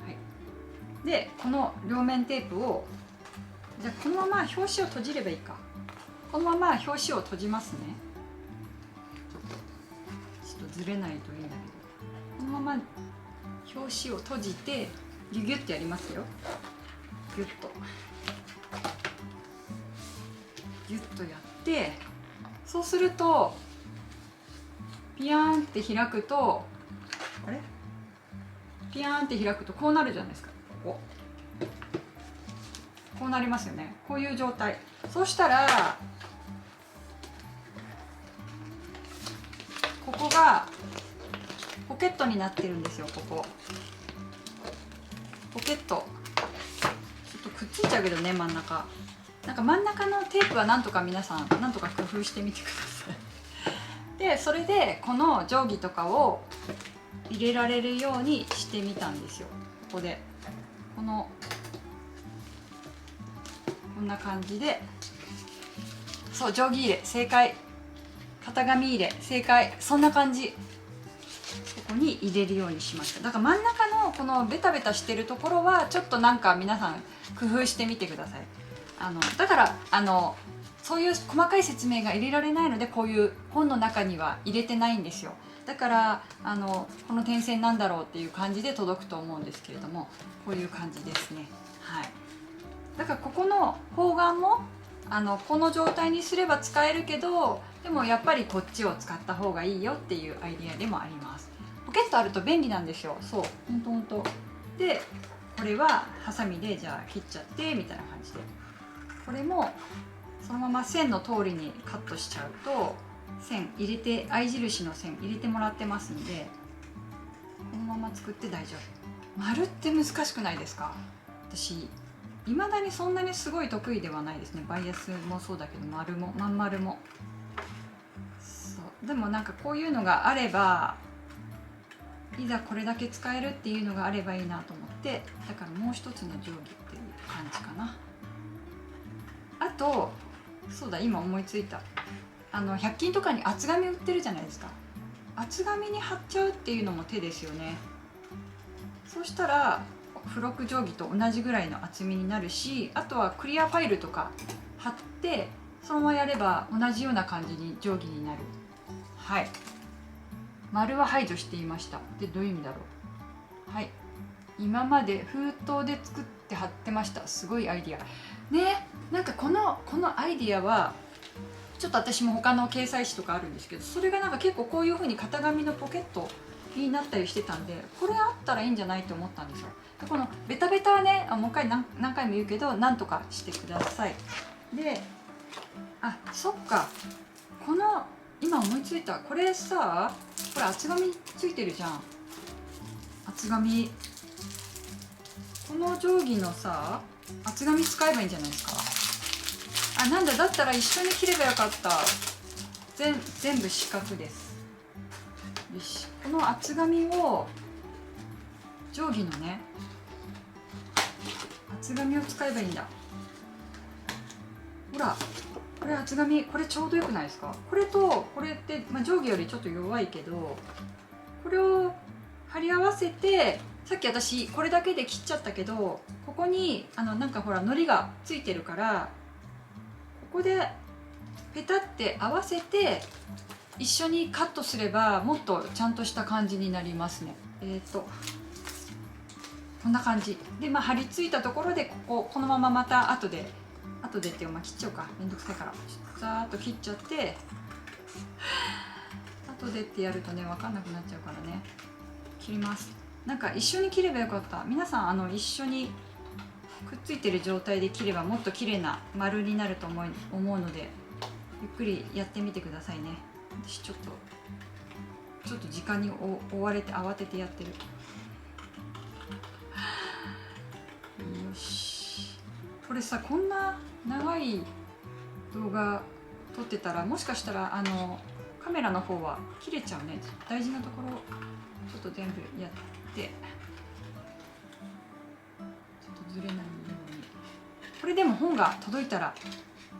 はい、でこの両面テープをじゃあこのまま表紙を閉じればいいか。このまま表紙を閉じますね。ちょっとずれないといいんだけど、このまま表紙を閉じてギュギュッとやりますよ。ギュッとギュッとやって、そうするとピヤーンって開くと、あれピヤーンって開くとこうなるじゃないですか。こうなりますよね。こういう状態。そうしたらここがポケットになってるんですよ。ここポケットちょっとくっついちゃうけどね、真ん中。なんか真ん中のテープはなんとか皆さんなんとか工夫してみてください。でそれでこの定規とかを入れられるようにしてみたんですよ。ここでこんな感じで、そう定規入れ正解、型紙入れ正解、そんな感じ。ここに入れるようにしました。だから真ん中のこのベタベタしてるところはちょっとなんか皆さん工夫してみてください。だからそういう細かい説明が入れられないので、こういう本の中には入れてないんですよ。だからこの点線なんだろうっていう感じで届くと思うんですけれども、こういう感じですね。はい、だからここの方眼もこの状態にすれば使えるけど、でもやっぱりこっちを使った方がいいよっていうアイディアでもあります。ポケットあると便利なんですよ。そうほんとで、これはハサミでじゃあ切っちゃってみたいな感じで、これもそのまま線の通りにカットしちゃうと、線入れて合い印の線入れてもらってますんで、このまま作って大丈夫。丸って難しくないですか？私いまだにそんなにすごい得意ではないですね。バイアスもそうだけど丸もまん丸も。そうでもなんかこういうのがあれば、いざこれだけ使えるっていうのがあればいいなと思って、だからもう一つの定規っていう感じかな。あとそうだ、今思いついた、100均とかに厚紙売ってるじゃないですか。厚紙に貼っちゃうっていうのも手ですよね。そうしたら付録定規と同じぐらいの厚みになるし、あとはクリアファイルとか貼ってそのままやれば同じような感じに定規になる。はい、丸は排除していました。でどういう意味だろう。はい、今まで封筒で作って貼ってました。すごいアイディアね。なんかこのアイディアはちょっと私も他の掲載誌とかあるんですけど、それがなんか結構こういう風に型紙のポケットになったりしてたんで、これあったらいいんじゃないと思ったんですよ。このベタベタはね、もう一回何回も言うけどなんとかしてください。で、そっか、この今思いついた、これさ、これ厚紙ついてるじゃん。厚紙、この定規のさ厚紙使えばいいんじゃないですか。なんだ、だったら一緒に切ればよかった。全部四角です。よし、この厚紙を定規のね厚紙を使えばいいんだ。ほらこれ厚紙、これちょうどよくないですか。これとこれって、定規よりちょっと弱いけど、これを貼り合わせて、さっき私これだけで切っちゃったけど、ここになんかほら糊がついてるから、ここでペタって合わせて一緒にカットすればもっとちゃんとした感じになりますね。こんな感じで、貼り付いたところでこのまままた後でっていうか、切っちゃうか、めんどくさいからざーっと切っちゃって、後でってやるとね分かんなくなっちゃうからね、切ります。なんか一緒に切ればよかった。皆さん一緒にくっついてる状態で切ればもっと綺麗な丸になると思うので、ゆっくりやってみてくださいね。私ちょっと時間に追われて慌ててやってる。よし、これさ、こんな長い動画撮ってたらもしかしたらカメラの方は切れちゃうね。大事なところちょっと全部やって、ちょっとずれないように。これでも本が届いたら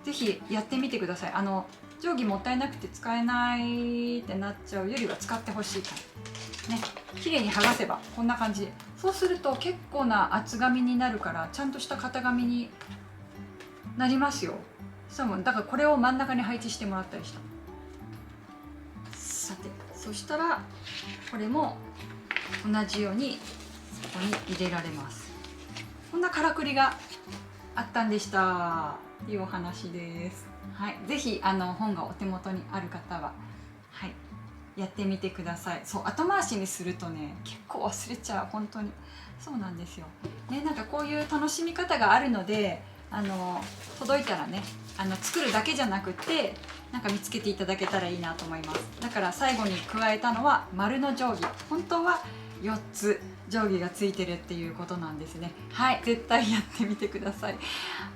是非やってみてください。定規もったいなくて使えないってなっちゃうよりは使ってほしいからね。綺麗に剥がせばこんな感じで、そうすると結構な厚紙になるからちゃんとした型紙になりますよ。だからこれを真ん中に配置してもらったりした。さて、そしたらこれも同じようにここに入れられます。こんなからくりがあったんでしたっていうお話です。はい、ぜひ本がお手元にある方は、はい、やってみてください。そう、後回しにするとね結構忘れちゃう。本当にそうなんですよ、ね、なんかこういう楽しみ方があるので届いたらね作るだけじゃなくてなんか見つけていただけたらいいなと思います。だから最後に加えたのは丸の定規、本当は4つ定規がついてるっていうことなんですね。はい、絶対やってみてください。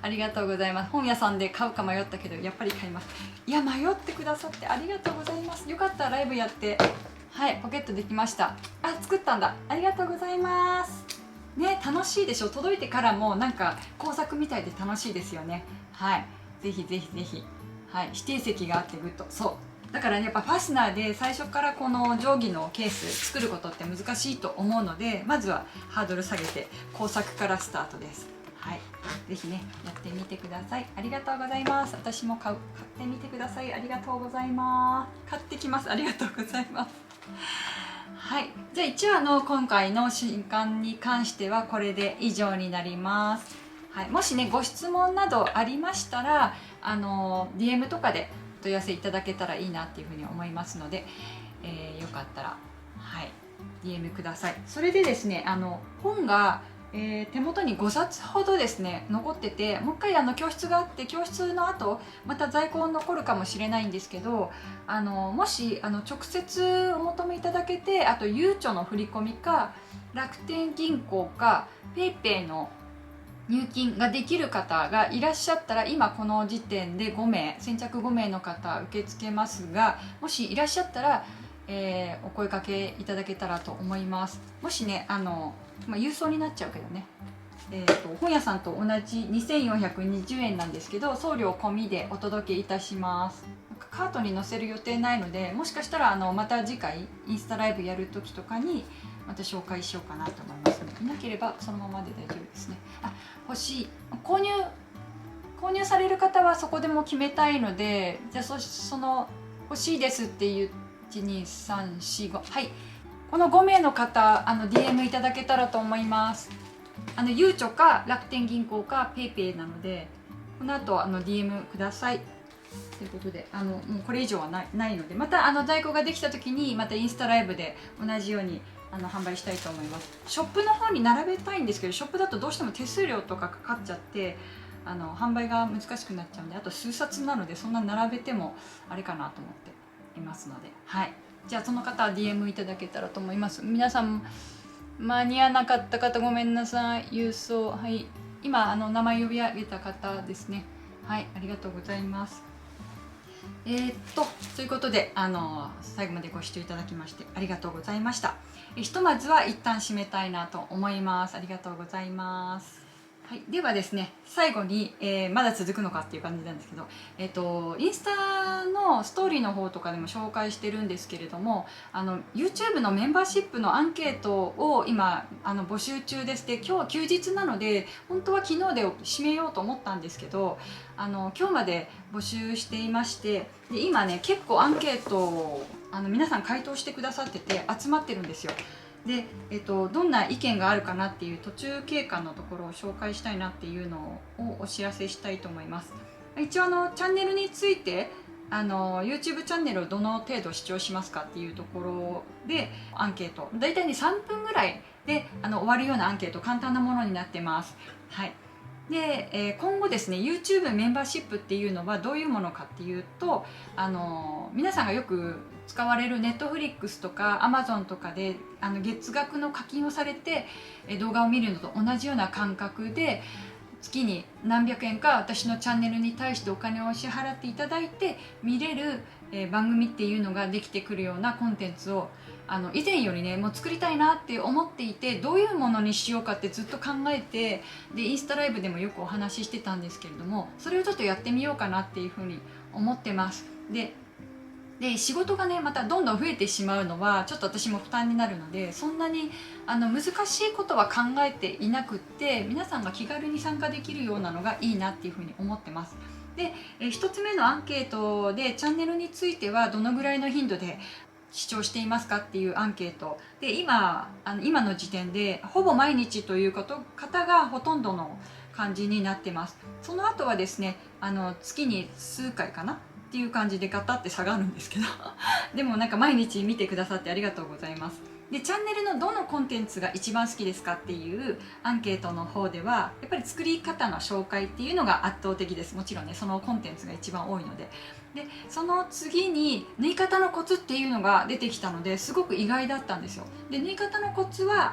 ありがとうございます。本屋さんで買うか迷ったけどやっぱり買います。いや、迷ってくださってありがとうございます。よかったらライブやって、はい、ポケットできました。作ったんだ。ありがとうございますね。楽しいでしょ。届いてからもなんか工作みたいで楽しいですよね。はい、ぜひぜひぜひ、はい、指定席があってグッド。そうだからね、やっぱファスナーで最初からこの定規のケース作ることって難しいと思うので、まずはハードル下げて工作からスタートです。はい、ぜひねやってみてください。ありがとうございます。私も買ってみてください。ありがとうございます。買ってきます。ありがとうございます。はい、じゃあ一応今回の新刊に関してはこれで以上になります。はい、もしねご質問などありましたらDM とかでお問い合わせいただけたらいいなっていうふうに思いますので、よかったら、はい、DM ください。それでですね本が、手元に5冊ほどですね残ってて、もう一回教室があって教室の後また在庫残るかもしれないんですけど、もし直接お求めいただけて、あとゆうちょの振り込みか楽天銀行か PayPay の入金ができる方がいらっしゃったら、今この時点で5名、先着5名の方受け付けますが、もしいらっしゃったら、お声かけいただけたらと思います。もしね郵送になっちゃうけどね、本屋さんと同じ2420円なんですけど、送料込みでお届けいたします。カートに載せる予定ないので、もしかしたらまた次回インスタライブやる時とかにまた紹介しようかなと思いますので、いなければそのままで大丈夫ですね。欲しい、購入される方はそこでも決めたいので、じゃあその欲しいですっていう12345、はい、この5名の方DM いただけたらと思います。ゆうちょか楽天銀行か PayPay なので、この後DM くださいということで、もうこれ以上はないので、また在庫ができた時にまたインスタライブで同じように販売したいと思います。ショップの方に並べたいんですけど、ショップだとどうしても手数料とかかかっちゃって販売が難しくなっちゃうんで、あと数冊なのでそんな並べてもあれかなと思っていますので、はい、じゃあその方は DM いただけたらと思います。皆さん間に合わなかった方ごめんなさい。郵送、はい、今名前呼び上げた方ですね。はい、ありがとうございます。ということで最後までご視聴いただきましてありがとうございました。ひとまずは一旦締めたいなと思います。ありがとうございます。はい、ではですね、最後に、まだ続くのかっていう感じなんですけど、インスタのストーリーの方とかでも紹介してるんですけれども、YouTube のメンバーシップのアンケートを今募集中です。で、今日は休日なので本当は昨日で締めようと思ったんですけど、今日まで募集していまして、で今ね結構アンケートを皆さん回答してくださってて集まってるんですよ。で、どんな意見があるかなっていう途中経過のところを紹介したいなっていうのをお知らせしたいと思います。一応チャンネルについてYouTube チャンネルをどの程度視聴しますかっていうところでアンケート、だいたいね3分ぐらいで終わるようなアンケート、簡単なものになってます。はい。で、今後ですね YouTube メンバーシップっていうのはどういうものかっていうと、皆さんがよく使われる Netflix とか Amazon とかで月額の課金をされて動画を見るのと同じような感覚で、月に何百円か私のチャンネルに対してお金を支払っていただいて見れる番組っていうのができてくるようなコンテンツを以前よりねもう作りたいなって思っていて、どういうものにしようかってずっと考えて、でインスタライブでもよくお話ししてたんですけれども、それをちょっとやってみようかなっていうふうに思ってます。で仕事がねまたどんどん増えてしまうのはちょっと私も負担になるので、そんなに難しいことは考えていなくって、皆さんが気軽に参加できるようなのがいいなっていうふうに思ってます。で1つ目のアンケートでチャンネルについてはどのぐらいの頻度で視聴していますかっていうアンケートで、今の時点でほぼ毎日という方がほとんどの感じになってます。その後はですね月に数回かなっていう感じでガタって下がるんですけどでもなんか毎日見てくださってありがとうございます。でチャンネルのどのコンテンツが一番好きですかっていうアンケートの方ではやっぱり作り方の紹介っていうのが圧倒的です。もちろんねそのコンテンツが一番多いので、その次に縫い方のコツっていうのが出てきたので、すごく意外だったんですよ。で縫い方のコツは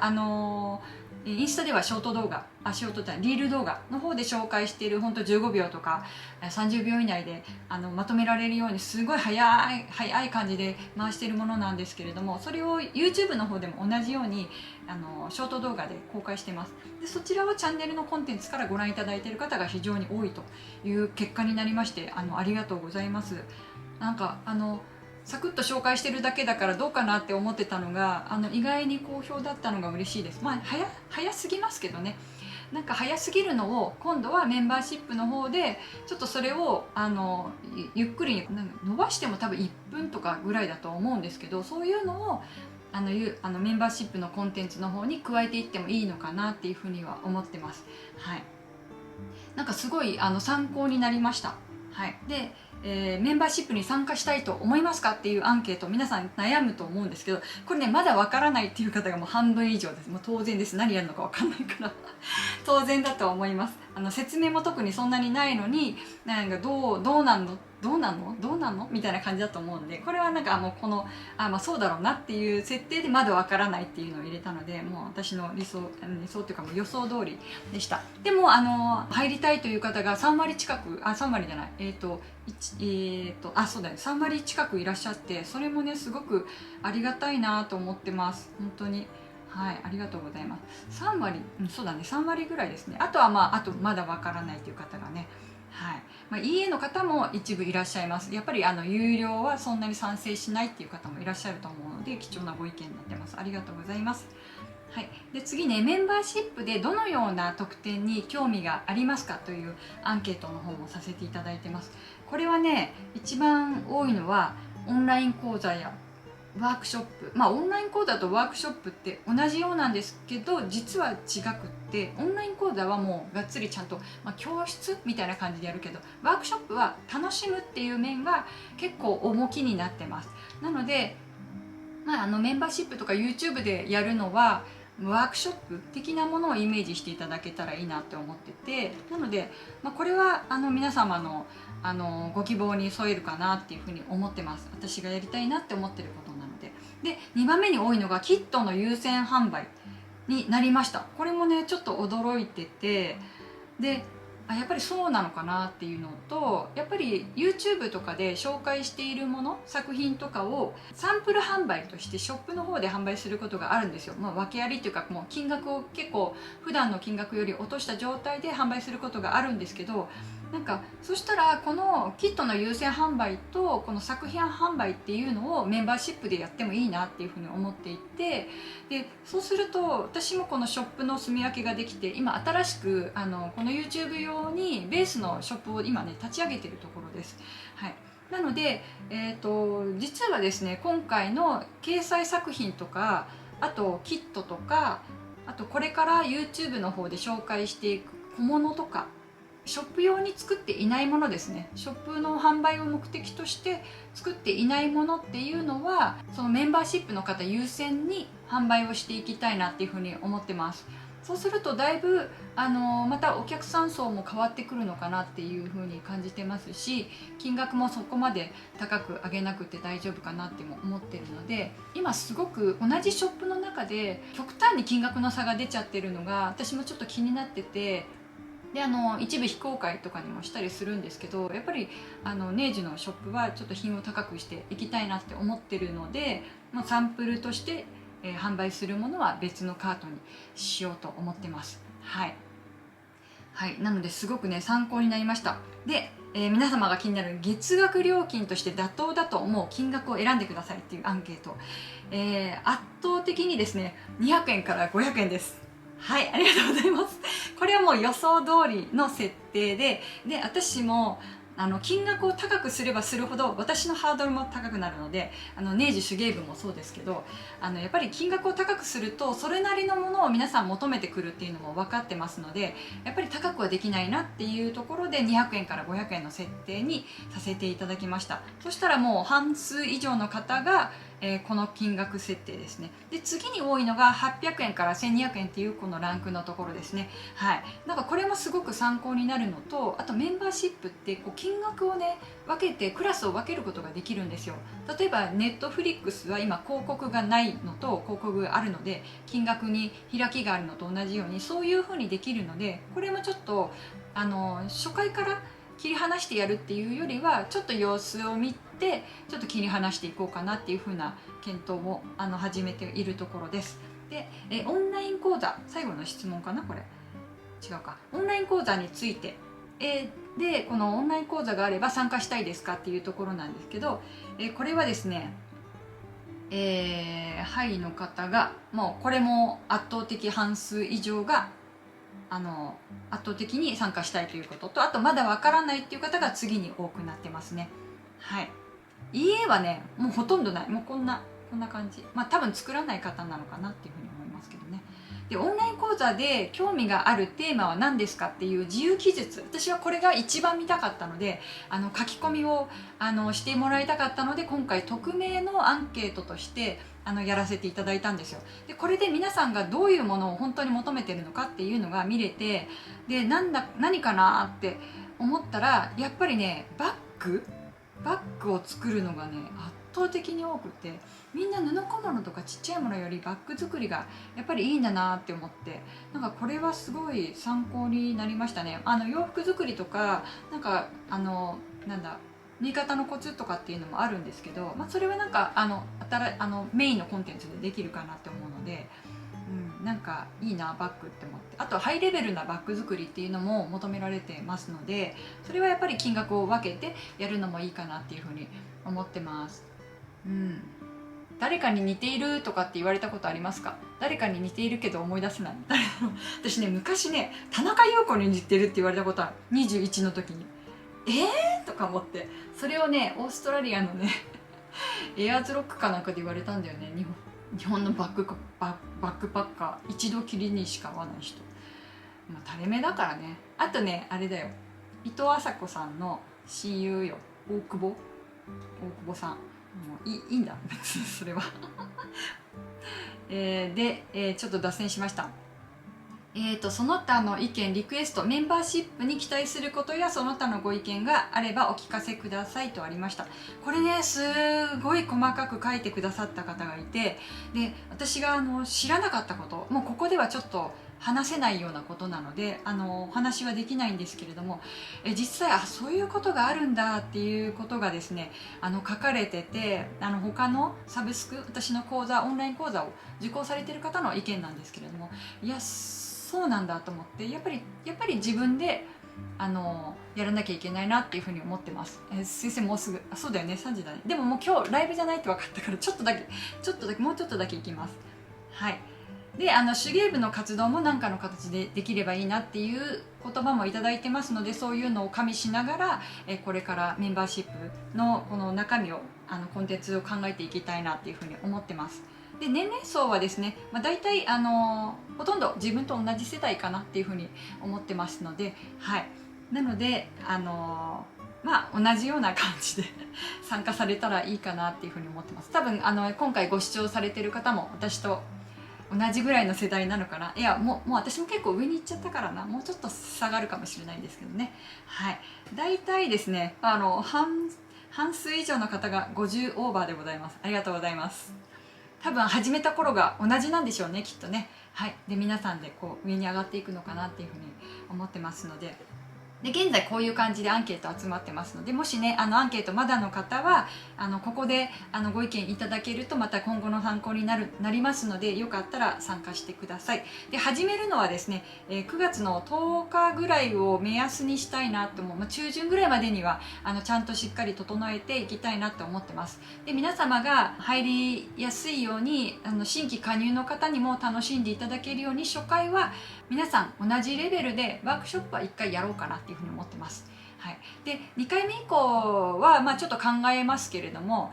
インスタではショート動画、ショートじゃないリール動画の方で紹介している、本当15秒とか30秒以内でまとめられるようにすごい早い感じで回しているものなんですけれども、それを YouTube の方でも同じようにショート動画で公開してます。でそちらをチャンネルのコンテンツからご覧いただいている方が非常に多いという結果になりまして、ありがとうございます。なんかサクッと紹介してるだけだからどうかなって思ってたのが意外に好評だったのが嬉しいです。まあ早すぎますけどね、なんか早すぎるのを今度はメンバーシップの方でちょっとそれをゆっくり伸ばしても多分1分とかぐらいだと思うんですけど、そういうのをメンバーシップのコンテンツの方に加えていってもいいのかなっていうふうには思ってます。はい、なんかすごい参考になりました。はい、でメンバーシップに参加したいと思いますかっていうアンケート、皆さん悩むと思うんですけど、これねまだわからないっていう方がもう半分以上です。もう当然です。何やるのかわかんないから当然だと思います。説明も特にそんなにないのに、なんかどうなんのみたいな感じだと思うんで、これはなんかもうまあそうだろうなっていう設定でまだわからないっていうのを入れたので、もう私の理想っていうかもう予想通りでした。でも入りたいという方が3割近く、3割じゃないそうだね、3割近くいらっしゃって、それもねすごくありがたいなと思ってます。本当にはい、ありがとうございます。3割、そうだね、3割ぐらいですね。あとはまだわからないという方がね、はい、いいえの方も一部いらっしゃいます。やっぱり有料はそんなに賛成しないっていう方もいらっしゃると思うので、貴重なご意見になってます。ありがとうございます。はい、で次ね、メンバーシップでどのような特典に興味がありますかというアンケートの方もさせていただいてます。これはね、一番多いのはオンライン講座やワークショップ。オンライン講座とワークショップって同じようなんですけど、実は違くって、オンライン講座はもうがっつりちゃんと、教室みたいな感じでやるけど、ワークショップは楽しむっていう面が結構重きになってます。なので、メンバーシップとか YouTube でやるのはワークショップ的なものをイメージしていただけたらいいなって思ってて、なので、これは皆様のご希望に添えるかなっていうふうに思ってます。私がやりたいなって思ってることなので。で2番目に多いのがキットの優先販売になりました。これもねちょっと驚いてて、でやっぱりそうなのかなっていうのと、やっぱり YouTube とかで紹介しているもの、作品とかをサンプル販売としてショップの方で販売することがあるんですよ。訳ありというか、もう金額を結構普段の金額より落とした状態で販売することがあるんですけど、なんかそしたらこのキットの優先販売とこの作品販売っていうのをメンバーシップでやってもいいなっていうふうに思っていて、でそうすると私もこのショップの住み分けができて、今新しくこの YouTube 用にベースのショップを今ね立ち上げてるところです。はい、なので、実はですね、今回の掲載作品とか、あとキットとか、あとこれから YouTube の方で紹介していく小物とか、ショップ用に作っていないものですね、ショップの販売を目的として作っていないものっていうのは、そのメンバーシップの方優先に販売をしていきたいなっていうふうに思ってます。そうするとだいぶまたお客さん層も変わってくるのかなっていうふうに感じてますし、金額もそこまで高く上げなくて大丈夫かなっても思ってるので、今すごく同じショップの中で極端に金額の差が出ちゃってるのが私もちょっと気になってて、で一部非公開とかにもしたりするんですけど、やっぱりネジのショップはちょっと品を高くしていきたいなって思ってるので、サンプルとして、販売するものは別のカートにしようと思ってます。はい、はい、なのですごくね参考になりました。で、皆様が気になる月額料金として妥当だと思う金額を選んでくださいっていうアンケート、圧倒的にですね200円から500円です。はい、ありがとうございます。これはもう予想通りの設定で、私も金額を高くすればするほど私のハードルも高くなるので、ネジ手芸部もそうですけど、やっぱり金額を高くするとそれなりのものを皆さん求めてくるっていうのも分かってますので、やっぱり高くはできないなっていうところで200円から500円の設定にさせていただきました。そしたらもう半数以上の方がこの金額設定ですね。で次に多いのが800円から1200円っていうこのランクのところですね。はい、なんかこれもすごく参考になるのと、あとメンバーシップってこう金額をね分けてクラスを分けることができるんですよ。例えばネットフリックスは今広告がないのと広告があるので金額に開きがあるのと同じようにそういう風にできるので、これもちょっと初回から切り離してやるっていうよりはちょっと様子を見てちょっと切り離していこうかなっていう風な検討も始めているところです。で、オンライン講座、最後の質問かな、これ違うか、オンライン講座について、でこのオンライン講座があれば参加したいですかっていうところなんですけど、これはですねはいの方がもうこれも圧倒的半数以上が圧倒的に参加したいということと、あとまだわからないっていう方が次に多くなってますね。はい、家はねもうほとんどない、もうこんな感じ、多分作らない方なのかなっていうふうに思いますけどね。でオンライン講座で興味があるテーマは何ですかっていう自由記述、私はこれが一番見たかったので書き込みをしてもらいたかったので、今回匿名のアンケートとしてやらせていただいたんですよ。でこれで皆さんがどういうものを本当に求めてるのかっていうのが見れて、で何かなって思ったら、やっぱりねバッグを作るのがね圧倒的に多くて、みんな布小物とかちっちゃいものよりバッグ作りがやっぱりいいんだなって思って、なんかこれはすごい参考になりましたね。洋服作りとかなんかなんだ縫い方のコツとかっていうのもあるんですけど、それはなんかメインのコンテンツでできるかなって思うので、なんかいいなバッグって思って、あとハイレベルなバッグ作りっていうのも求められてますので、それはやっぱり金額を分けてやるのもいいかなっていうふうに思ってます。誰かに似ているとかって言われたことありますか？誰かに似ているけど思い出せない。私ね昔ね田中陽子に似てるって言われたことある、21の時に。とか思って、それをねオーストラリアのねエアーズロックかなんかで言われたんだよね。日本のバックパッカー一度きりにしか会わない人、垂れ目だからね。あとねあれだよ、伊藤麻子さんの親友よ、大久保さん、もういいんだ別にそれはで、ちょっと脱線しました。その他の意見リクエスト、メンバーシップに期待することやその他のご意見があればお聞かせくださいとありました。これねすごい細かく書いてくださった方がいて、で私が知らなかったこと、もうここではちょっと話せないようなことなのでお話はできないんですけれども、実際そういうことがあるんだっていうことがですね書かれてて、他のサブスク、私の講座オンライン講座を受講されている方の意見なんですけれども、いやそうなんだと思って、やっぱり自分でやらなきゃいけないなっていうふうに思ってます。先生もうすぐそうだよね3時だね。でももう今日ライブじゃないって分かったからもうちょっとだけ行きます。はい。で手芸部の活動も何かの形でできればいいなっていう言葉もいただいてますので、そういうのを加味しながらこれからメンバーシップのこの中身をコンテンツを考えていきたいなっていうふうに思ってます。で年齢層はですね、大体ほとんど自分と同じ世代かなっていうふうに思ってますので、はい、なので同じような感じで参加されたらいいかなっていうふうに思ってます。多分今回ご視聴されてる方も私と同じぐらいの世代なのかな。いやもう私も結構上に行っちゃったからな、もうちょっと下がるかもしれないんですけどね。はい、大体ですね半数以上の方が50オーバーでございます。ありがとうございます。多分始めた頃が同じなんでしょうね、きっとね。はい、で皆さんでこう上に上がっていくのかなっていうふうに思ってますので。で現在こういう感じでアンケート集まってますので、もしねアンケートまだの方はここでご意見いただけるとまた今後の参考になりますので、よかったら参加してください。で始めるのはですね、9月の10日ぐらいを目安にしたいなと思う、中旬ぐらいまでにはちゃんとしっかり整えていきたいなと思ってます。で皆様が入りやすいように新規加入の方にも楽しんでいただけるように、初回は皆さん同じレベルでワークショップは1回やろうかなっていうふうに思ってます。はい、で2回目以降はちょっと考えますけれども、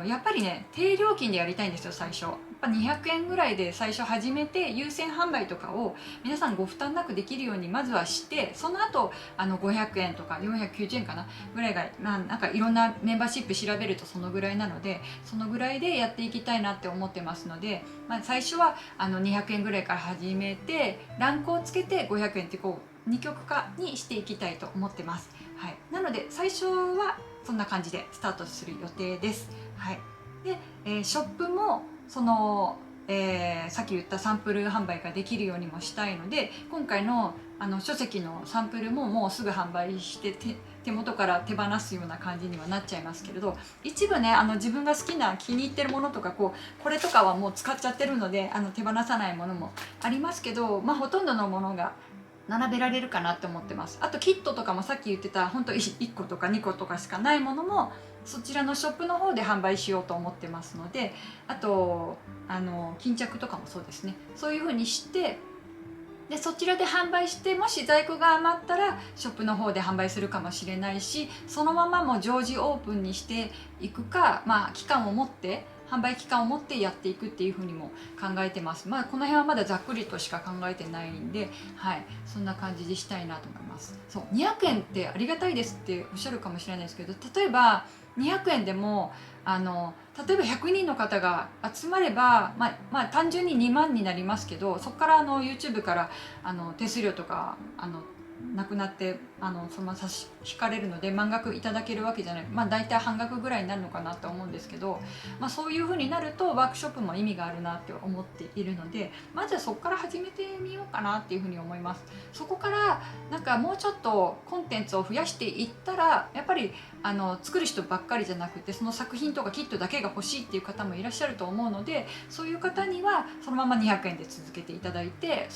やっぱりね低料金でやりたいんですよ。最初やっぱ200円ぐらいで最初始めて、優先販売とかを皆さんご負担なくできるようにまずはして、その後500円とか490円かなぐらいがなんかいろんなメンバーシップ調べるとそのぐらいなので、そのぐらいでやっていきたいなって思ってますので、最初は200円ぐらいから始めて、ランクをつけて500円ってこう二極化にしていきたいと思ってます。はい、なので最初はそんな感じでスタートする予定です。はい、で、ショップもその、さっき言ったサンプル販売ができるようにもしたいので、今回の書籍のサンプルももうすぐ販売して手元から手放すような感じにはなっちゃいますけれど、一部ね自分が好きな気に入ってるものとかこれとかはもう使っちゃってるので手放さないものもありますけど、ほとんどのものが並べられるかなって思ってます。あとキットとかもさっき言ってた本当1個とか2個とかしかないものもそちらのショップの方で販売しようと思ってますので、あと巾着とかもそうですね、そういう風にしてでそちらで販売して、もし在庫が余ったらショップの方で販売するかもしれないし、そのままもう常時オープンにしていくか、期間を持って販売期間を持ってやっていくっていうふうにも考えてます。この辺はまだざっくりとしか考えてないんで、はい、そんな感じでしたいなと思います。そう200円ってありがたいですっておっしゃるかもしれないですけど、例えば200円でも例えば100人の方が集まれば、単純に2万になりますけど、そこからYouTube から手数料とかなくなってそのまま差し引かれるので満額いただけるわけじゃない、大体半額ぐらいになるのかなと思うんですけど、そういう風になるとワークショップも意味があるなって思っているので、まずはそこから始めてみようかなっていう風に思います。そこからなんかもうちょっとコンテンツを増やしていったら、やっぱり作る人ばっかりじゃなくて、その作品とかキットだけが欲しいっていう方もいらっしゃると思うので、そういう方にはそのまま200円で続けていただいて、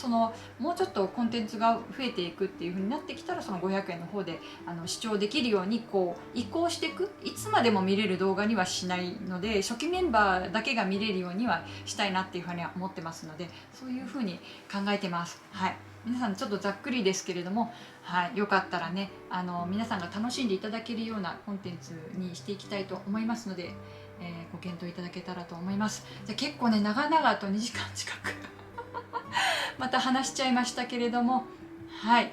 もうちょっとコンテンツが増えていくっていう風になってきたら、その500円の方で視聴できるように移行していく。いつまでも見れる動画にはしないので、初期メンバーだけが見れるようにはしたいなっていう風には思ってますので、そういう風に考えてます。はい、皆さんちょっとざっくりですけれども、はい、よかったらね皆さんが楽しんでいただけるようなコンテンツにしていきたいと思いますので、ご検討いただけたらと思います。じゃ結構ね長々と2時間近くまた話しちゃいましたけれども、はい、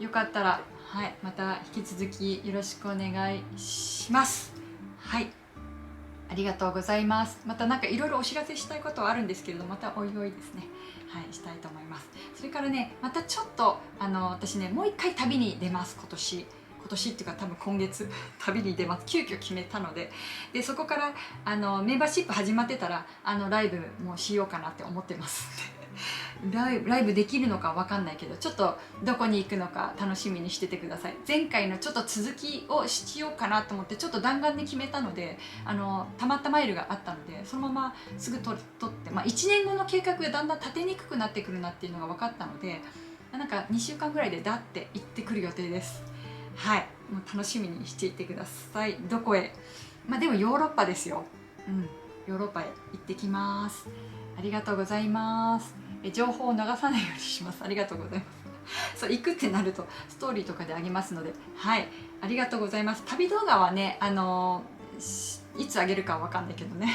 よかったら、はい、また引き続きよろしくお願いします。はい、ありがとうございます。またなんかいろいろお知らせしたいことはあるんですけれど、またおいおいですね、はい、したいと思います。それからね、またちょっと私ねもう一回旅に出ます。今年っていうか多分今月旅に出ます。急遽決めたので、そこからメンバーシップ始まってたらライブもしようかなって思ってますライブできるのかわかんないけど、ちょっとどこに行くのか楽しみにしててください。前回のちょっと続きをしようかなと思ってちょっと弾丸で決めたので、たまったマイルがあったので、そのまますぐ取って、1年後の計画がだんだん立てにくくなってくるなっていうのが分かったので、なんか2週間ぐらいでだって行ってくる予定です。はい、もう楽しみにしていてください。どこへ？でもヨーロッパですよ。ヨーロッパへ行ってきます。ありがとうございます。情報を流さないようにします。ありがとうございます。そう行くってなるとストーリーとかであげますので、はい、ありがとうございます。旅動画はね、いつあげるかわかんないけどね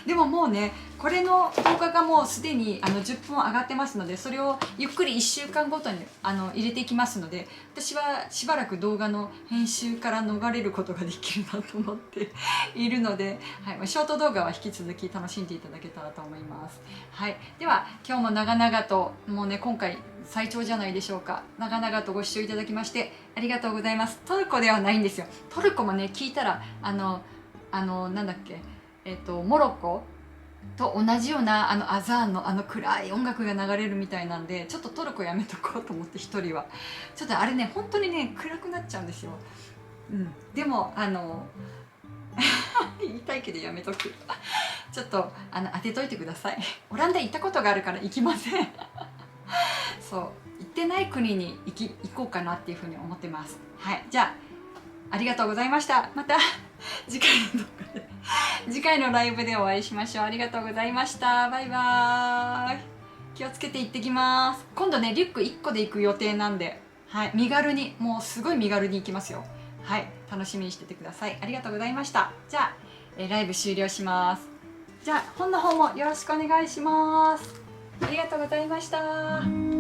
でももうね、これの動画がもうすでに10分上がってますので、それをゆっくり1週間ごとに入れていきますので、私はしばらく動画の編集から逃れることができるなと思っているので、はい、ショート動画は引き続き楽しんでいただけたらと思います。はい、では今日も長々と、もうね今回最長じゃないでしょうか。長々とご視聴いただきましてありがとうございます。トルコではないんですよ。トルコもね聞いたらなんだっけ、モロッコと同じようなアザーンの暗い音楽が流れるみたいなんで、ちょっとトルコやめとこうと思って、一人はちょっとあれね本当にね暗くなっちゃうんですよ。でも言いたいけどやめとくちょっと当てといてください。オランダ行ったことがあるから行きませんそう行ってない国に行こうかなっていうふうに思ってます。はい、じゃあありがとうございました。また次回の動画で次回のライブでお会いしましょう。ありがとうございました。バイバーイ。気をつけて行ってきます。今度ねリュック1個で行く予定なんで、はい、身軽に、もうすごい身軽に行きますよ。はい、楽しみにしててください。ありがとうございました。じゃあ、ライブ終了します。じゃあ本の方もよろしくお願いします。ありがとうございました。